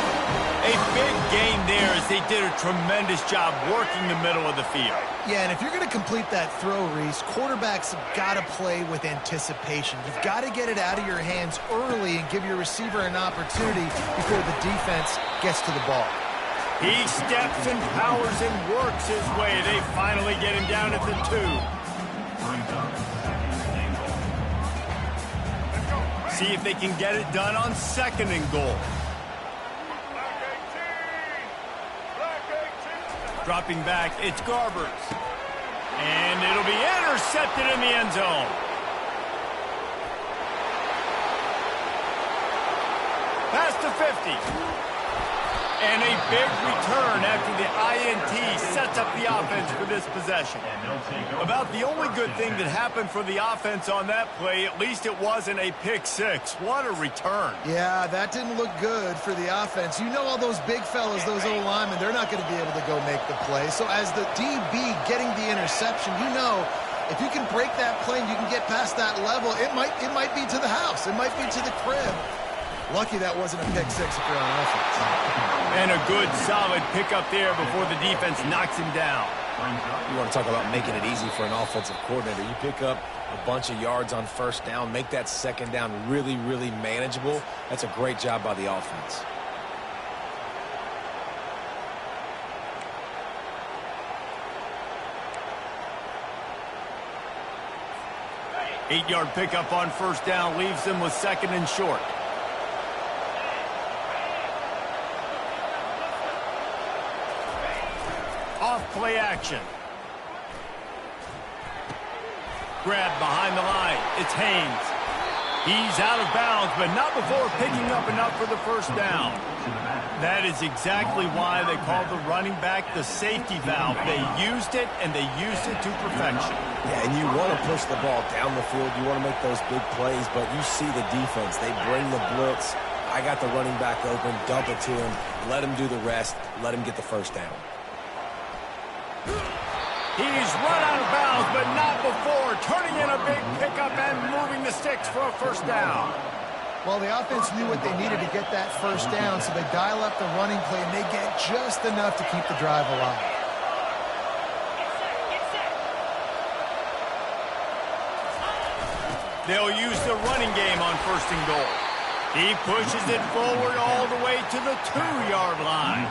A big gain there as they did a tremendous job working the middle of the field. Yeah, and if you're going to complete that throw, Reese, quarterbacks have got to play with anticipation. You've got to get it out of your hands early and give your receiver an opportunity before the defense gets to the ball. He steps and powers and works his way. They finally get him down at the 2. See if they can get it done on 2nd and goal. Dropping back, it's Garbers. And it'll be intercepted in the end zone. Past the 50. And a big return after the INT sets up the offense for this possession. About the only good thing that happened for the offense on that play, at least it wasn't a pick 6. What a return. Yeah, that didn't look good for the offense. You know all those big fellas, those O-linemen, they're not going to be able to go make the play. So as the DB getting the interception, you know If you can break that plane, you can get past that level, it might be to the house. It might be to the crib. Lucky that wasn't a pick six if you're on offense. And a good, solid pickup there before the defense knocks him down. You want to talk about making it easy for an offensive coordinator. You pick up a bunch of yards on first down, make that second down really, really manageable. That's a great job by the offense. Eight-yard pickup on first down leaves them with second and short. Off play action. Grab behind the line. It's Haynes. He's out of bounds, but not before picking up enough for the first down. That is exactly why they call the running back the safety valve. They used it, and they used it to perfection. Yeah, and you want to push the ball down the field. You want to make those big plays, but you see the defense. They bring the blitz. I got the running back open, dump it to him, let him do the rest, let him get the first down. He's run out of bounds, but not before turning in a big pickup and moving the sticks for a first down. Well, the offense knew what they needed to get that first down, so they dial up the running play, and they get just enough to keep the drive alive. They'll use the running game on first and goal. He pushes it forward all the way to the 2-yard line.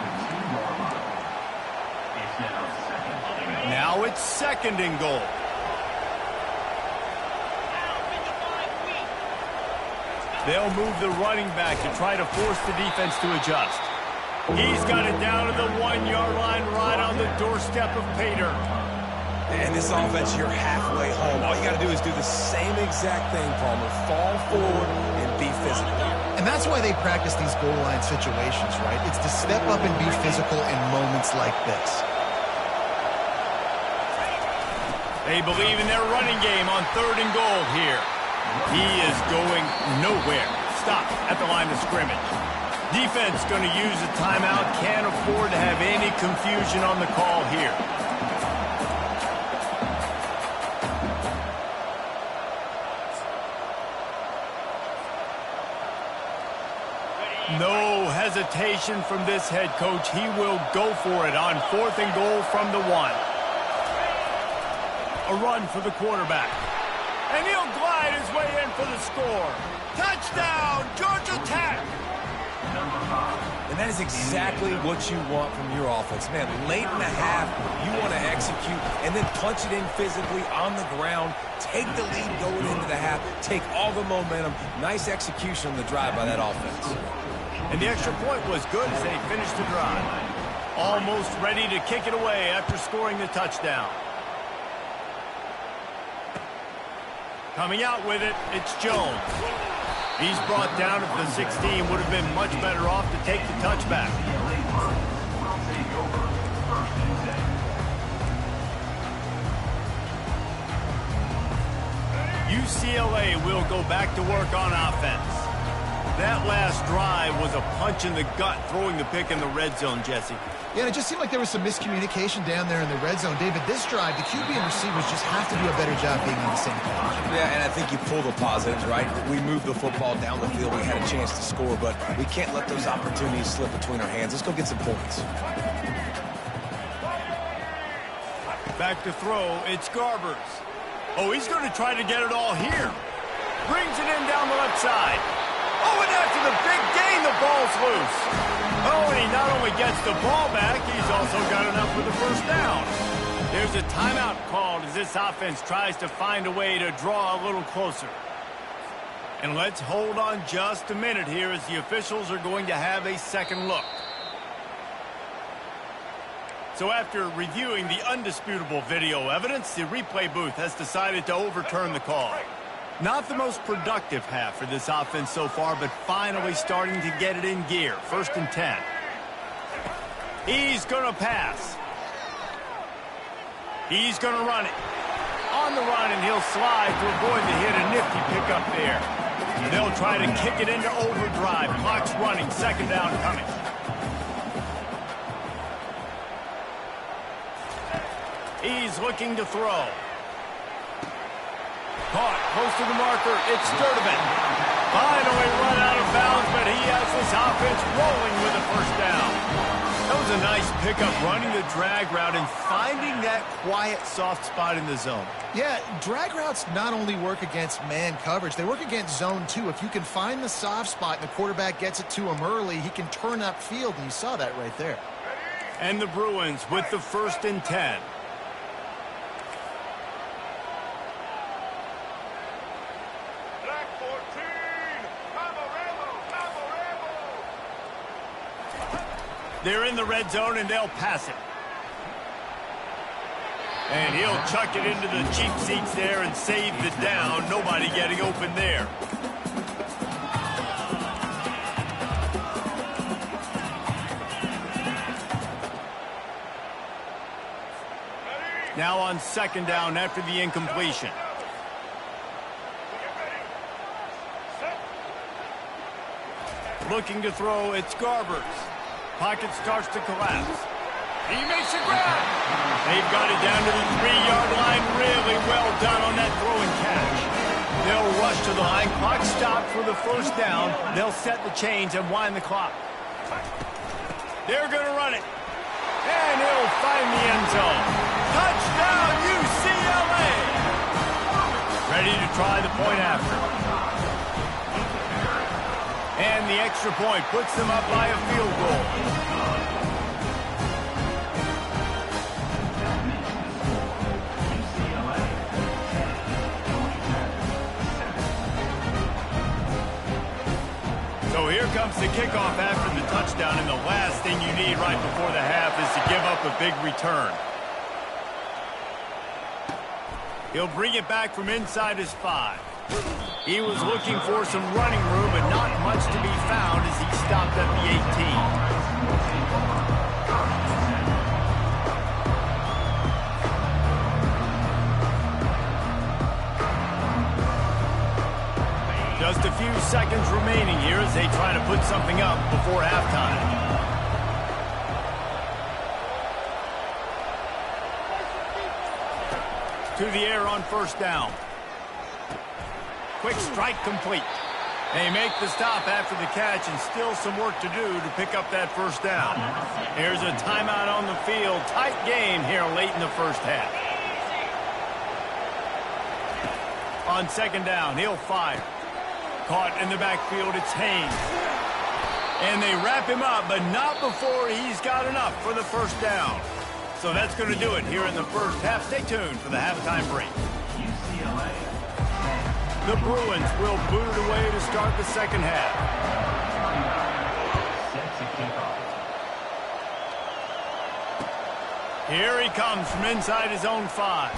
Now it's second and goal. They'll move the running back to try to force the defense to adjust. He's got it down to the 1-yard line right on the doorstep of Pater. And this offense, you're halfway home. All you got to do is do the same exact thing, Palmer. Fall forward and be physical. And that's why they practice these goal line situations, right? It's to step up and be physical in moments like this. They believe in their running game on third and goal here. He is going nowhere. Stop at the line of scrimmage. Defense going to use a timeout. Can't afford to have any confusion on the call here. No hesitation from this head coach. He will go for it on fourth and goal from the 1. A run for the quarterback. And he'll glide his way in for the score. Touchdown, Georgia Tech! And that is exactly what you want from your offense. Man, late in the half, you want to execute and then punch it in physically on the ground. Take the lead going into the half. Take all the momentum. Nice execution on the drive by that offense. And the extra point was good as they finished the drive. Almost ready to kick it away after scoring the touchdown. Coming out with it, it's Jones. He's brought down at the 16. Would have been much better off to take the touchback. UCLA will go back to work on offense. That last drive was a punch in the gut, throwing the pick in the red zone, Jesse. Yeah, and it just seemed like there was some miscommunication down there in the red zone. David, this drive, the QB and receivers just have to do a better job being on the same page. Yeah, and I think you pull the positives, right? We moved the football down the field. We had a chance to score, but we can't let those opportunities slip between our hands. Let's go get some points. Back to throw, it's Garbers. Oh, he's going to try to get it all here. Brings it in down the left side. Oh, and after the big gain, the ball's loose. Oh, and he not only gets the ball back, he's also got enough for the first down. There's a timeout called as this offense tries to find a way to draw a little closer. And let's hold on just a minute here as the officials are going to have a second look. So after reviewing the undisputable video evidence, the replay booth has decided to overturn the call. Not the most productive half for this offense so far, but finally starting to get it in gear. First and 10. He's going to pass. He's going to run it. On the run, and he'll slide to avoid the hit. A nifty pickup there. They'll try to kick it into overdrive. Clock's running. Second down coming. He's looking to throw. Caught close to the marker. It's Sturdivant. Finally run out of bounds, but he has this offense rolling with a first down. That was a nice pickup, running the drag route and finding that quiet, soft spot in the zone. Yeah, drag routes not only work against man coverage, they work against zone too. If you can find the soft spot and the quarterback gets it to him early, he can turn upfield, and you saw that right there. And the Bruins with the 1st and 10. They're in the red zone, and they'll pass it. And he'll chuck it into the cheap seats there and save the down. Nobody getting open there. Now on 2nd down after the incompletion. Looking to throw, it's Garbers. Pocket starts to collapse. He makes a grab. They've got it down to the 3-yard line. Really well done on that throw and catch. They'll rush to the line. Clock stopped for the 1st down. They'll set the chains and wind the clock. They're going to run it. And he'll find the end zone. Touchdown, UCLA! Ready to try the point after. And the extra point puts them up by a field goal. So here comes the kickoff after the touchdown, and the last thing you need right before the half is to give up a big return. He'll bring it back from inside his 5. He was looking for some running room, but not much to be found as he stopped at the 18. Just a few seconds remaining here as they try to put something up before halftime. To the air on 1st down. Quick strike complete. They make the stop after the catch, and still some work to do to pick up that 1st down. Here's a timeout on the field. Tight game here late in the 1st half. On 2nd down, he'll fire. Caught in the backfield, it's Haynes. And they wrap him up, but not before he's got enough for the 1st down. So that's going to do it here in the 1st half. Stay tuned for the halftime break. The Bruins will boot it away to start the 2nd half. Here he comes from inside his own 5.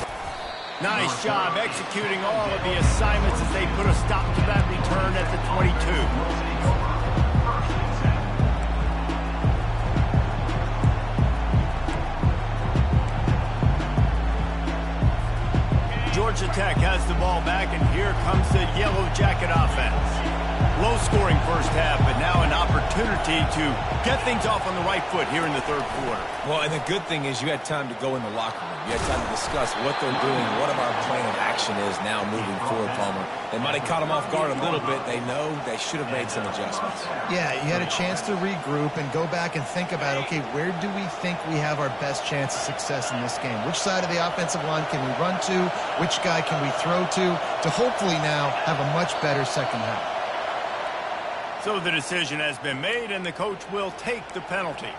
Nice job executing all of the assignments as they put a stop to that return at the 22. Georgia Tech has the ball back, and here comes the Yellow Jacket offense. Low-scoring 1st half, but now an opportunity to get things off on the right foot here in the 3rd quarter. Well, and the good thing is you had time to go in the locker room. You had time to discuss what they're doing, what our plan of action is now moving forward, Palmer. They might have caught them off guard a little bit. They know they should have made some adjustments. Yeah, you had a chance to regroup and go back and think about, okay, where do we think we have our best chance of success in this game? Which side of the offensive line can we run to? Which guy can we throw to hopefully now have a much better 2nd half? So the decision has been made, and the coach will take the penalty.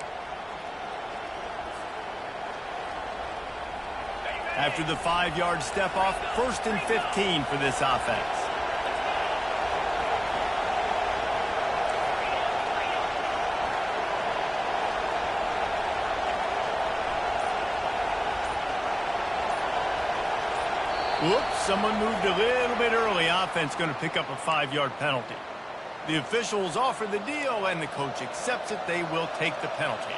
After the 5-yard step off, 1st and 15 for this offense. Whoops, someone moved a little bit early. Offense going to pick up a 5-yard penalty. The officials offer the deal, and the coach accepts it. They will take the penalty.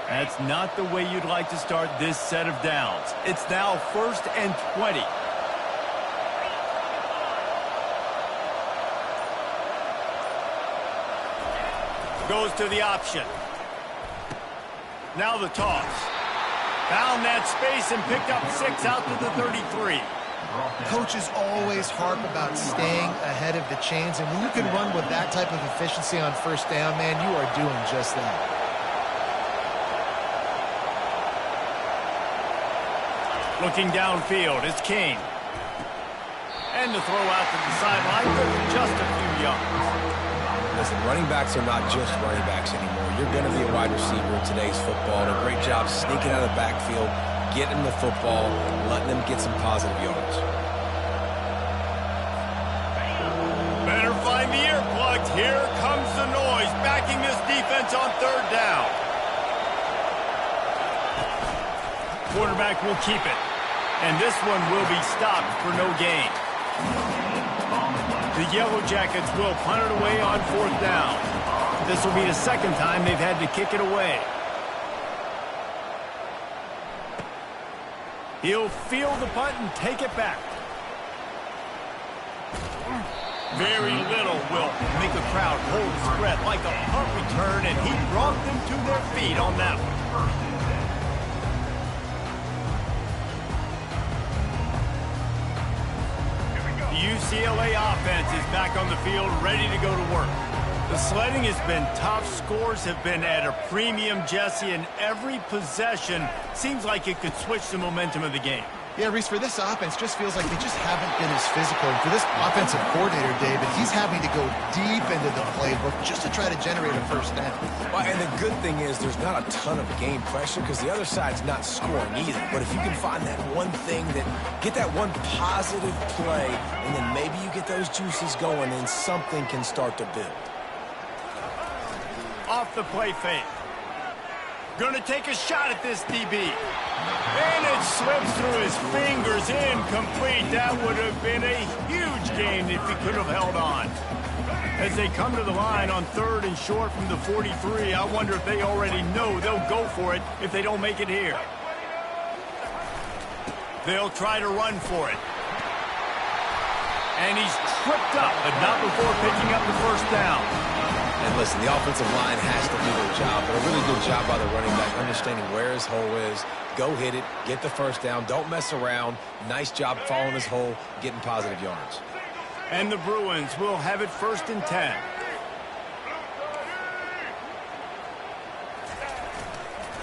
That's not the way you'd like to start this set of downs. It's now 1st and 20. Goes to the option. Now the toss. Found that space and picked up 6 out to the 33. Coaches always harp about staying ahead of the chains, and when you can run with that type of efficiency on first down, man, you are doing just that. Looking downfield, it's King. And the throw out to the sideline for just a few yards. Listen, running backs are not just running backs anymore. You're going to be a wide receiver in today's football. And a great job sneaking out of the backfield, getting the football, letting them get some positive yards. Better find the earplugs. Here comes the noise, backing this defense on third down. Quarterback will keep it. And this one will be stopped for no gain. The Yellow Jackets will punt it away on fourth down. This will be the second time they've had to kick it away. He'll field the punt and take it back. Very little will make the crowd hold its breath like a punt return, and he brought them to their feet on that one. The UCLA offense is back on the field, ready to go to work. The sledding has been tough. Scores have been at a premium, Jesse, and every possession seems like it could switch the momentum of the game. Yeah, Reese, for this offense, just feels like they just haven't been as physical. And for this offensive coordinator, David, he's having to go deep into the playbook just to try to generate a first down. Well, and the good thing is there's not a ton of game pressure because the other side's not scoring either. But if you can find that one thing, get that one positive play, and then maybe you get those juices going and something can start to build. Off the play fake. Gonna take a shot at this DB. And it slips through his fingers, incomplete. That would have been a huge gain if he could have held on. As they come to the line on third and short from the 43, I wonder if they already know they'll go for it if they don't make it here. They'll try to run for it. And he's tripped up, but not before picking up the first down. And listen, the offensive line has to do their job, but a really good job by the running back, understanding where his hole is. Go hit it, get the first down, don't mess around. Nice job following his hole, getting positive yards. And the Bruins will have it 1st and 10.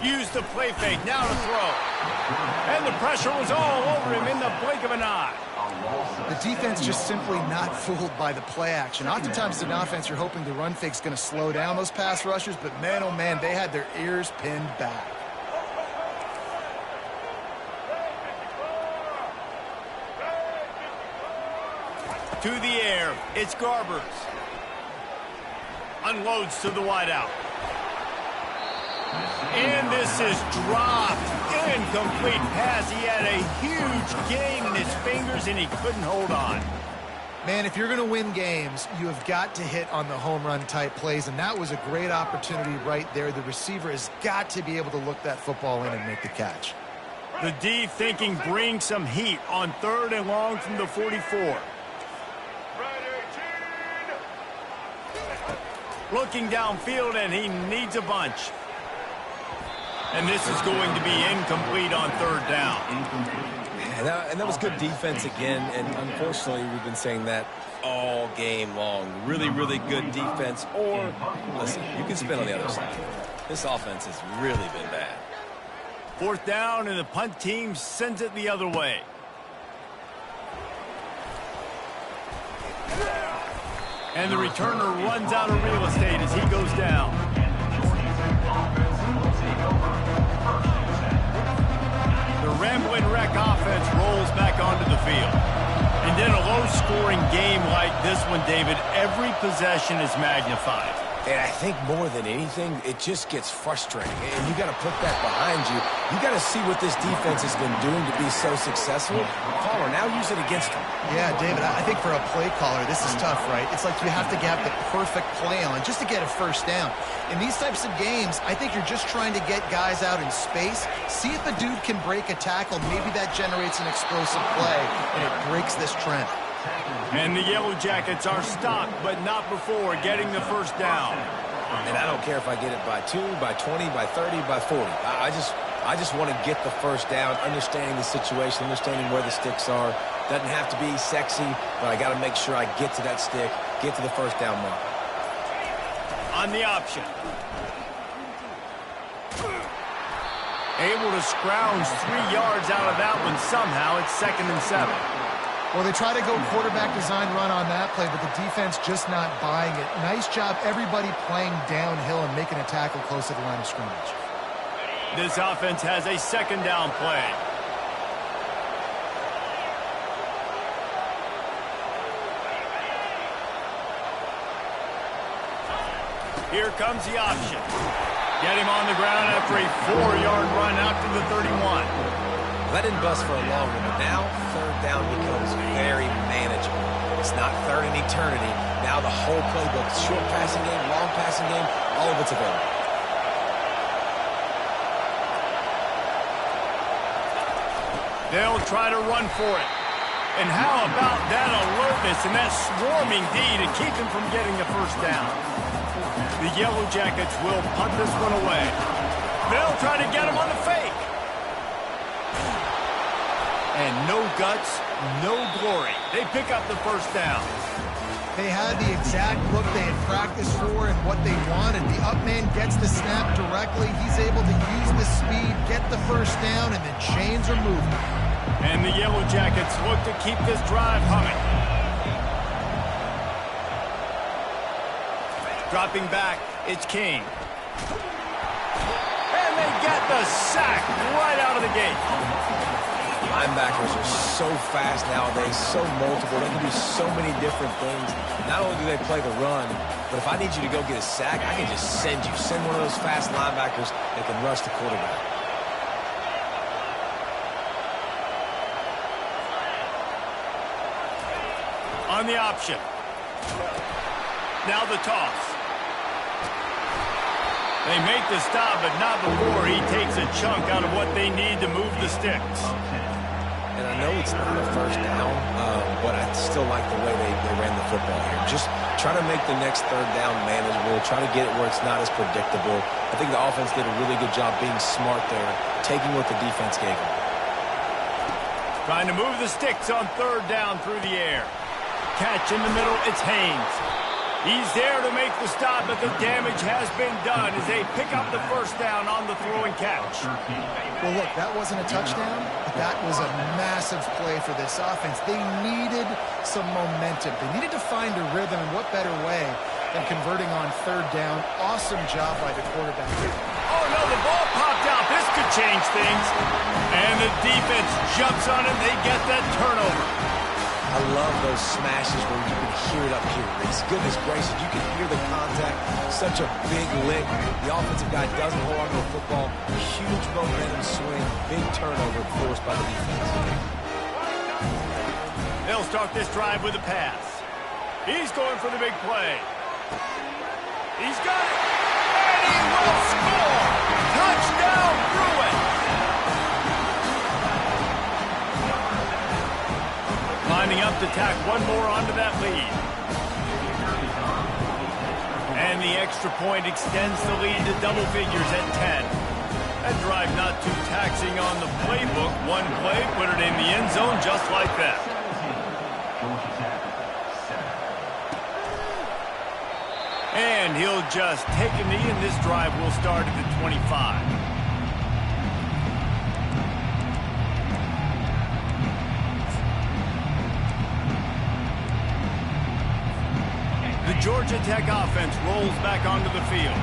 Use the play fake, now to throw. And the pressure was all over him in the blink of an eye. The defense just simply not fooled by the play action. Oftentimes, in offense, you're hoping the run fake's going to slow down those pass rushers, but man, oh man, they had their ears pinned back. To the air, it's Garbers. Unloads to the wideout. And this is dropped. Incomplete pass. He had a huge gain in his fingers, and he couldn't hold on. Man, if you're going to win games, you have got to hit on the home run type plays, and that was a great opportunity right there. The receiver has got to be able to look that football in and make the catch. The D thinking bring some heat on 3rd and long from the 44. Looking downfield, and he needs a bunch. And this is going to be incomplete on 3rd down. And that was good defense again, and unfortunately, we've been saying that all game long. Really, really good defense, or, listen, you can spin on the other side. This offense has really been bad. 4th down, and the punt team sends it the other way. And the returner runs out of real estate as he goes down. The Ramblin' Wreck offense rolls back onto the field. And in a low-scoring game like this one, David, every possession is magnified. And I think more than anything, it just gets frustrating. And you got to put that behind you. You got to see what this defense has been doing to be so successful. Caller, now use it against them. Yeah, David, I think for a play caller, this is tough, right? It's like you have to get the perfect play on just to get a first down. In these types of games, I think you're just trying to get guys out in space, see if a dude can break a tackle. Maybe that generates an explosive play, and it breaks this trend. And the Yellow Jackets are stopped, but not before getting the first down. And I don't care if I get it by 2, by 20, by 30, by 40. I I just want to get the first down, understanding the situation, understanding where the sticks are. Doesn't have to be sexy, but I got to make sure I get to that stick, get to the first down mark. On the option. Able to scrounge 3 yards out of that one somehow. It's 2nd and 7. Well, they try to go quarterback design run on that play, but the defense just not buying it. Nice job, everybody playing downhill and making a tackle close to the line of scrimmage. This offense has a 2nd down play. Here comes the option. Get him on the ground after a 4-yard run out to the 31. Let him bust for a long one, but now 3rd down becomes very manageable. It's not 3rd in eternity. Now the whole playbook, short passing game, long passing game, all of it's available. They'll try to run for it. And how about that alertness and that swarming D to keep him from getting the first down? The Yellow Jackets will punt this one away. They'll try to get him on the fake. And no guts, no glory. They pick up the first down. They had the exact look they had practiced for and what they wanted. The up man gets the snap directly. He's able to use the speed, get the first down, and the chains are moving. And the Yellow Jackets look to keep this drive humming. Dropping back, it's King. And they get the sack right out of the gate. Linebackers are so fast nowadays, so multiple. They can do so many different things. Not only do they play the run, but if I need you to go get a sack, I can just send you. Send one of those fast linebackers that can rush the quarterback. On the option. Now the toss. They make the stop, but not before he takes a chunk out of what they need to move the sticks. And I know it's not a first down, but I still like the way they ran the football here. Just try to make the next 3rd down manageable. Try to get it where it's not as predictable. I think the offense did a really good job being smart there, taking what the defense gave them. Trying to move the sticks on 3rd down through the air. Catch in the middle, it's Haynes. He's there to make the stop, but the damage has been done as they pick up the first down on the throw and catch. Well, look, that wasn't a touchdown, but that was a massive play for this offense. They needed some momentum. They needed to find a rhythm, and what better way than converting on 3rd down. Awesome job by the quarterback. Oh, no, the ball popped out. This could change things. And the defense jumps on it. They get that turnover. I love those smashes where you can hear it up here, Reese. Goodness gracious, you can hear the contact. Such a big lick. The offensive guy doesn't hold on to the football. Huge momentum swing. Big turnover forced by the defense. They'll start this drive with a pass. He's going for the big play. He's got it. And he will score. Touchdown, Bruin. Lining up to tack one more onto that lead. And the extra point extends the lead to double figures at 10. That drive not too taxing on the playbook. One play, put it in the end zone just like that. And he'll just take a knee, and this drive will start at the 25. The Georgia Tech offense rolls back onto the field.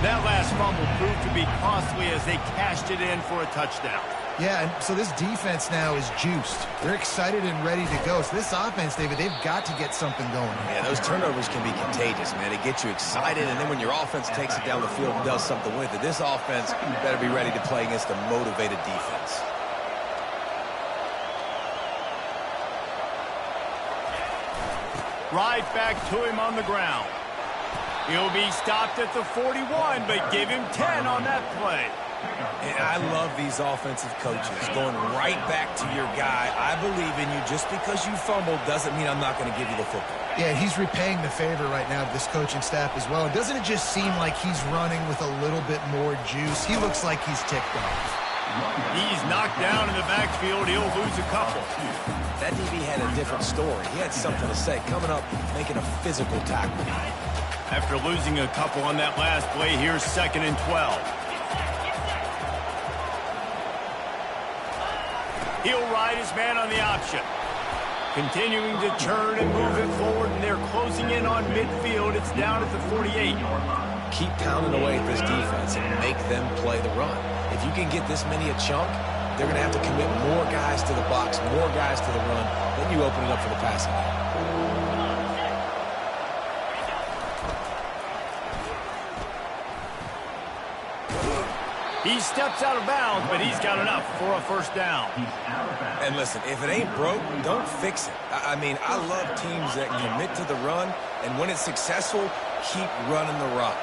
That last fumble proved to be costly as they cashed it in for a touchdown. Yeah, and so this defense now is juiced. They're excited and ready to go. So this offense, David, they've got to get something going. Yeah, those turnovers can be contagious, man. They get you excited, and then when your offense takes it down the field and does something with it, this offense better be ready to play against a motivated defense. Right back to him on the ground. He'll be stopped at the 41, but give him 10 on that play. And I love these offensive coaches going right back to your guy. I believe in you. Just because you fumbled doesn't mean I'm not going to give you the football. Yeah, he's repaying the favor right now to this coaching staff as well. And doesn't it just seem like he's running with a little bit more juice? He looks like he's ticked off. He's knocked down in the backfield. He'll lose a couple. That DB had a different story. He had something to say. Coming up, making a physical tackle. After losing a couple on that last play, here's 2nd and 12. He'll ride his man on the option. Continuing to turn and move it forward, and they're closing in on midfield. It's down at the 48. Keep pounding away at this defense and make them play the run. If you can get this many a chunk, they're going to have to commit more guys to the box, more guys to the run. Then you open it up for the passing game. He steps out of bounds, but he's got enough for a first down. And listen, if it ain't broke, don't fix it. I mean, I love teams that commit to the run, and when it's successful, keep running the rock.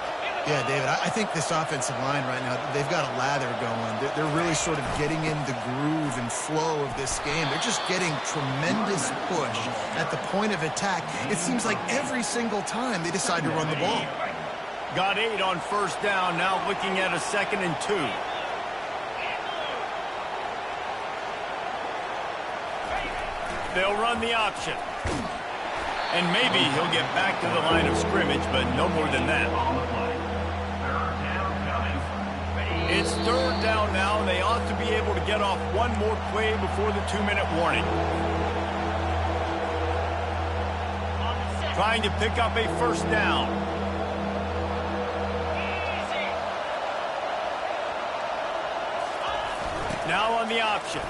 Yeah, David, I think this offensive line right now, they've got a lather going. They're really sort of getting in the groove and flow of this game. They're just getting tremendous push at the point of attack. It seems like every single time they decide to run the ball. Got 8 on first down, now looking at a 2nd and 2. They'll run the option. And maybe he'll get back to the line of scrimmage, but no more than that. It's 3rd down now, and they ought to be able to get off one more play before the 2-minute warning. Trying to pick up a first down. Now on the option.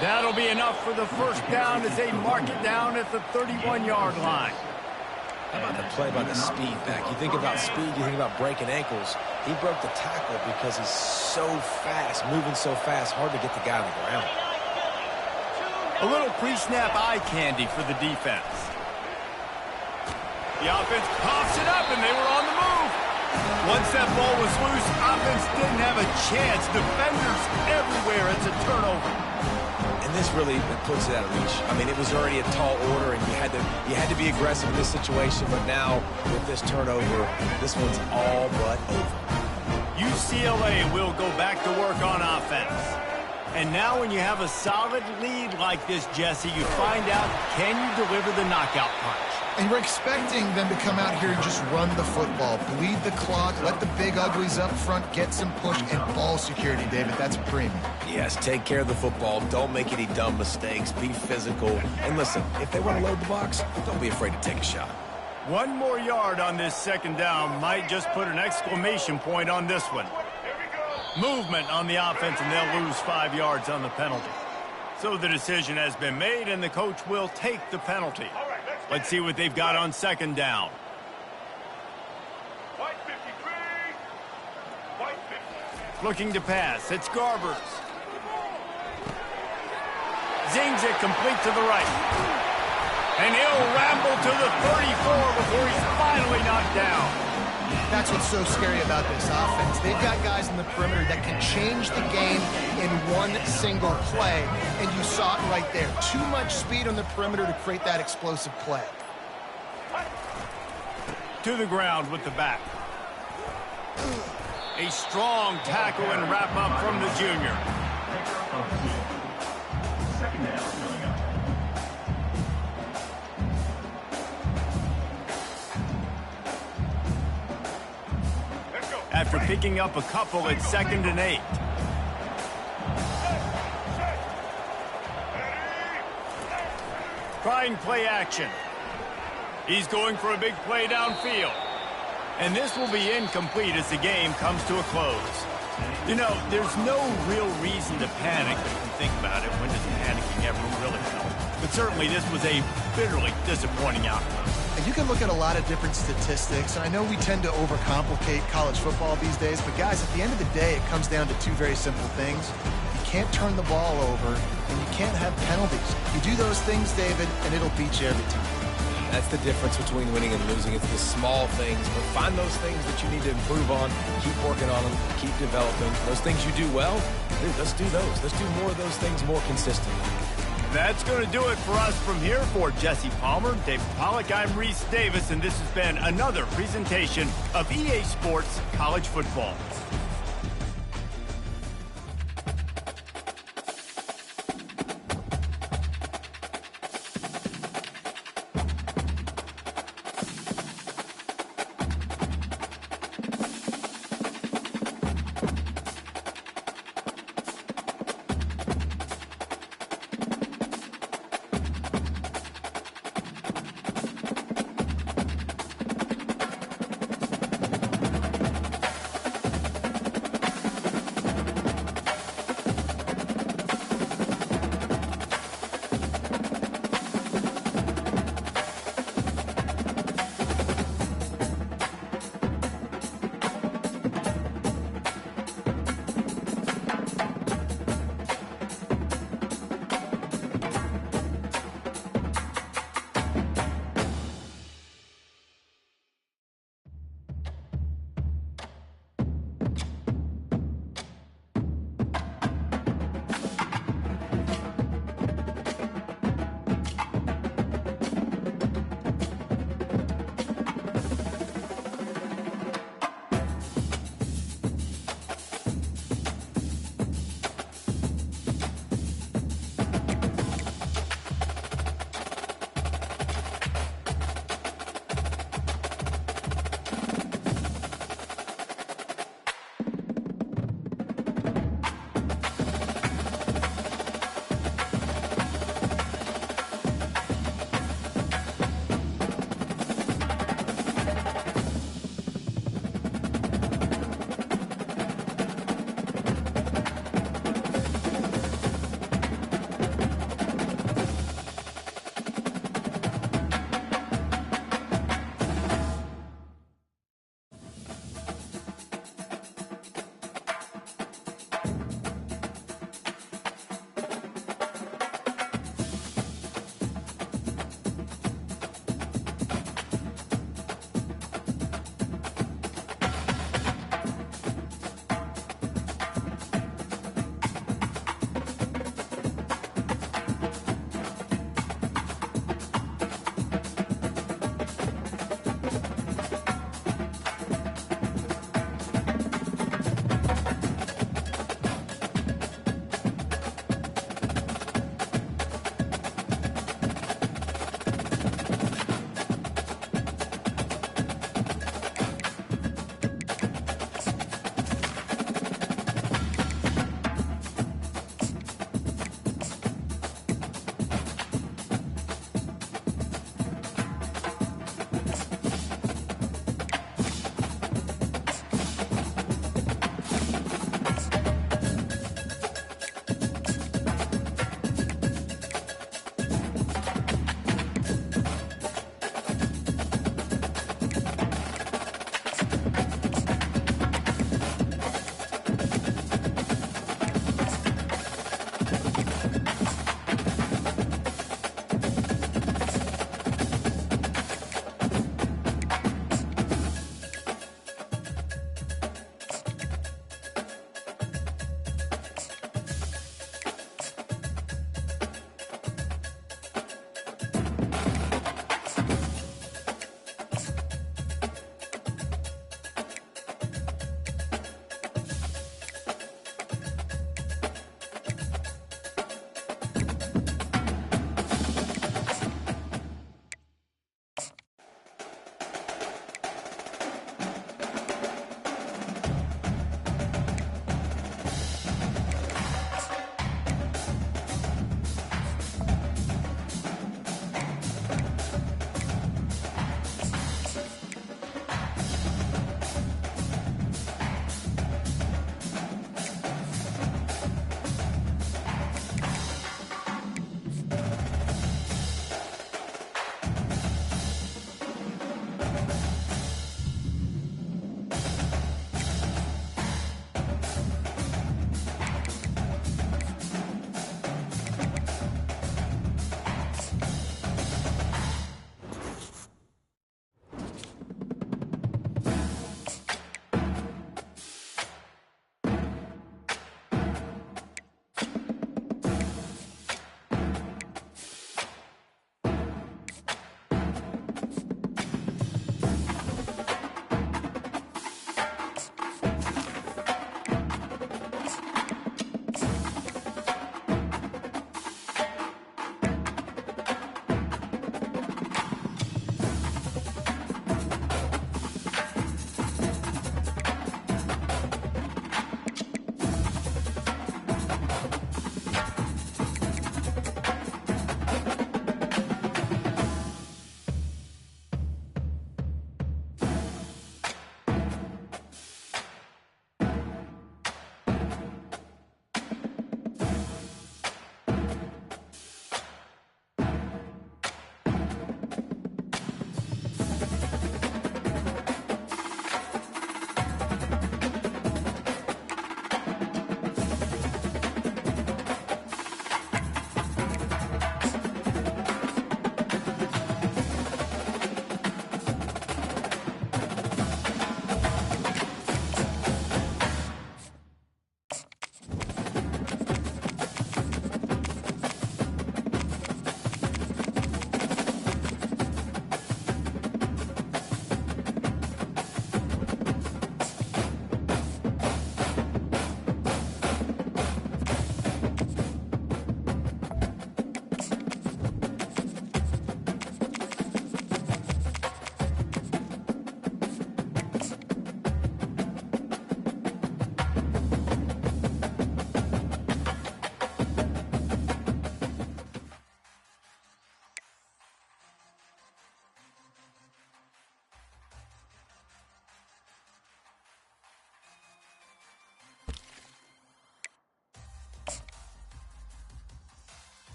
That'll be enough for the first down as they mark it down at the 31-yard line. How about the play by the speed back? You think about speed, you think about breaking ankles. He broke the tackle because he's so fast, moving so fast, hard to get the guy on the ground. A little pre-snap eye candy for the defense. The offense pops it up, and they were on the move. Once that ball was loose, offense didn't have a chance. Defenders everywhere. It's a turnover. And this really puts it out of reach. I mean, it was already a tall order, and you had to be aggressive in this situation. But now, with this turnover, this one's all but over. UCLA will go back to work on offense. And now when you have a solid lead like this, Jesse, you find out, can you deliver the knockout punch? And we're expecting them to come out here and just run the football, bleed the clock, let the big uglies up front get some push, and ball security, David. That's premium. Yes, take care of the football. Don't make any dumb mistakes. Be physical. And listen, if they want to load the box, don't be afraid to take a shot. One more yard on this 2nd down might just put an exclamation point on this one. Movement on the offense, and they'll lose 5 yards on the penalty. So the decision has been made, and the coach will take the penalty. Let's see what they've got on 2nd down. Looking to pass. It's Garbers. Zings it complete to the right. And he'll ramble to the 34 before he's finally knocked down. That's what's so scary about this offense. They've got guys in the perimeter that can change the game in one single play, and you saw it right there. Too much speed on the perimeter to create that explosive play. To the ground with the back. A strong tackle and wrap up from the junior. Second down coming up. After picking up a couple, it's 2nd and 8. Trying play action. He's going for a big play downfield. And this will be incomplete as the game comes to a close. You know, there's no real reason to panic, but if you think about it, when does panicking ever really help? But certainly this was a bitterly disappointing outcome. And you can look at a lot of different statistics. I know we tend to overcomplicate college football these days, but guys, at the end of the day, it comes down to two very simple things. You can't turn the ball over, and you can't have penalties. You do those things, David, and it'll beat you every time. That's the difference between winning and losing. It's the small things, but find those things that you need to improve on, keep working on them, keep developing. Those things you do well, dude, let's do those. Let's do more of those things more consistently. That's going to do it for us from here. For Jesse Palmer, David Pollack, I'm Reese Davis, and this has been another presentation of EA Sports College Football.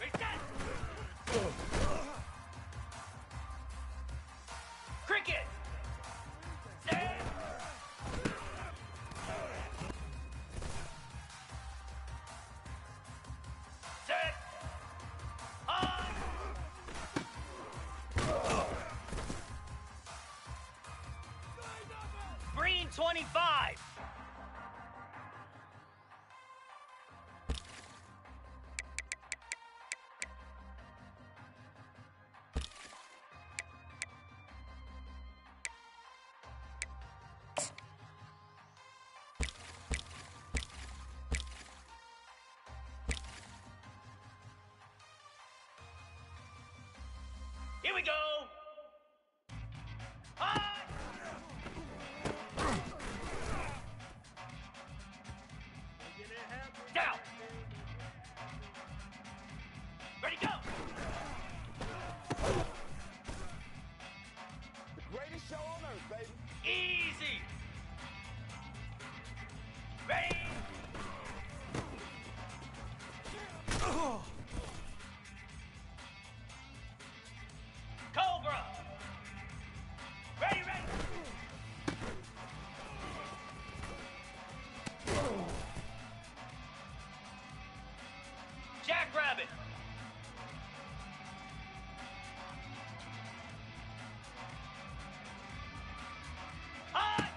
Reset! Cricket! Stand! Set! On! Green 25! Here we go! High! Down! Ready, go! The greatest show on earth, baby. Easy! Ready! Cobra! Ready, ready! Jackrabbit! High!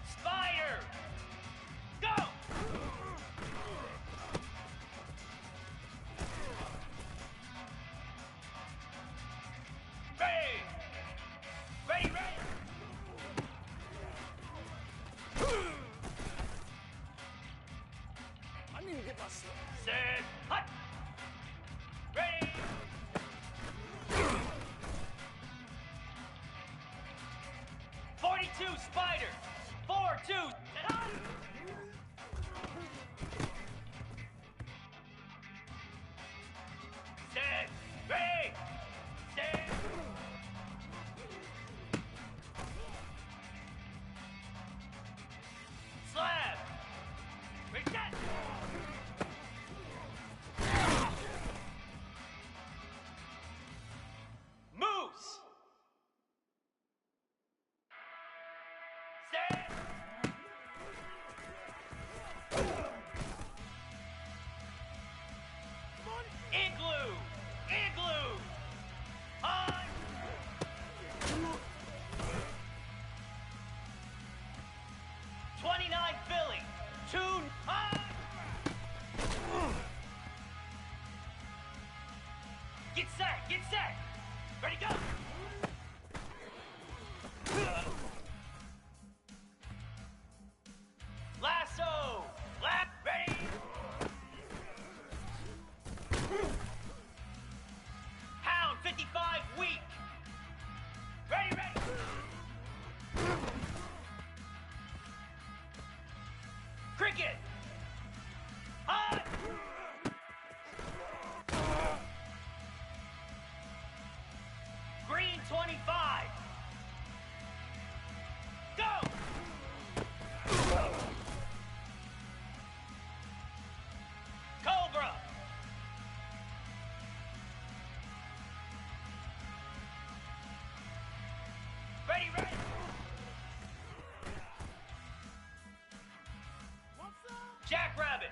Spider! Go! Ready! Ready, ready! I need to get my slip. Set! Hut! Ready! "42 Spider! 4-2! Set on! Set! Ready! Set! Slab! Reset! Moose! Set! Igloo! Igloo! On! 29 Philly! 2 on! Get set! Get set! Ready, go! Lasso! Lap! Ready! Hound 55 weak! Ready, ready! Cricket! Hot! Green 25! Go! Cobra! Ready, ready! Jackrabbit!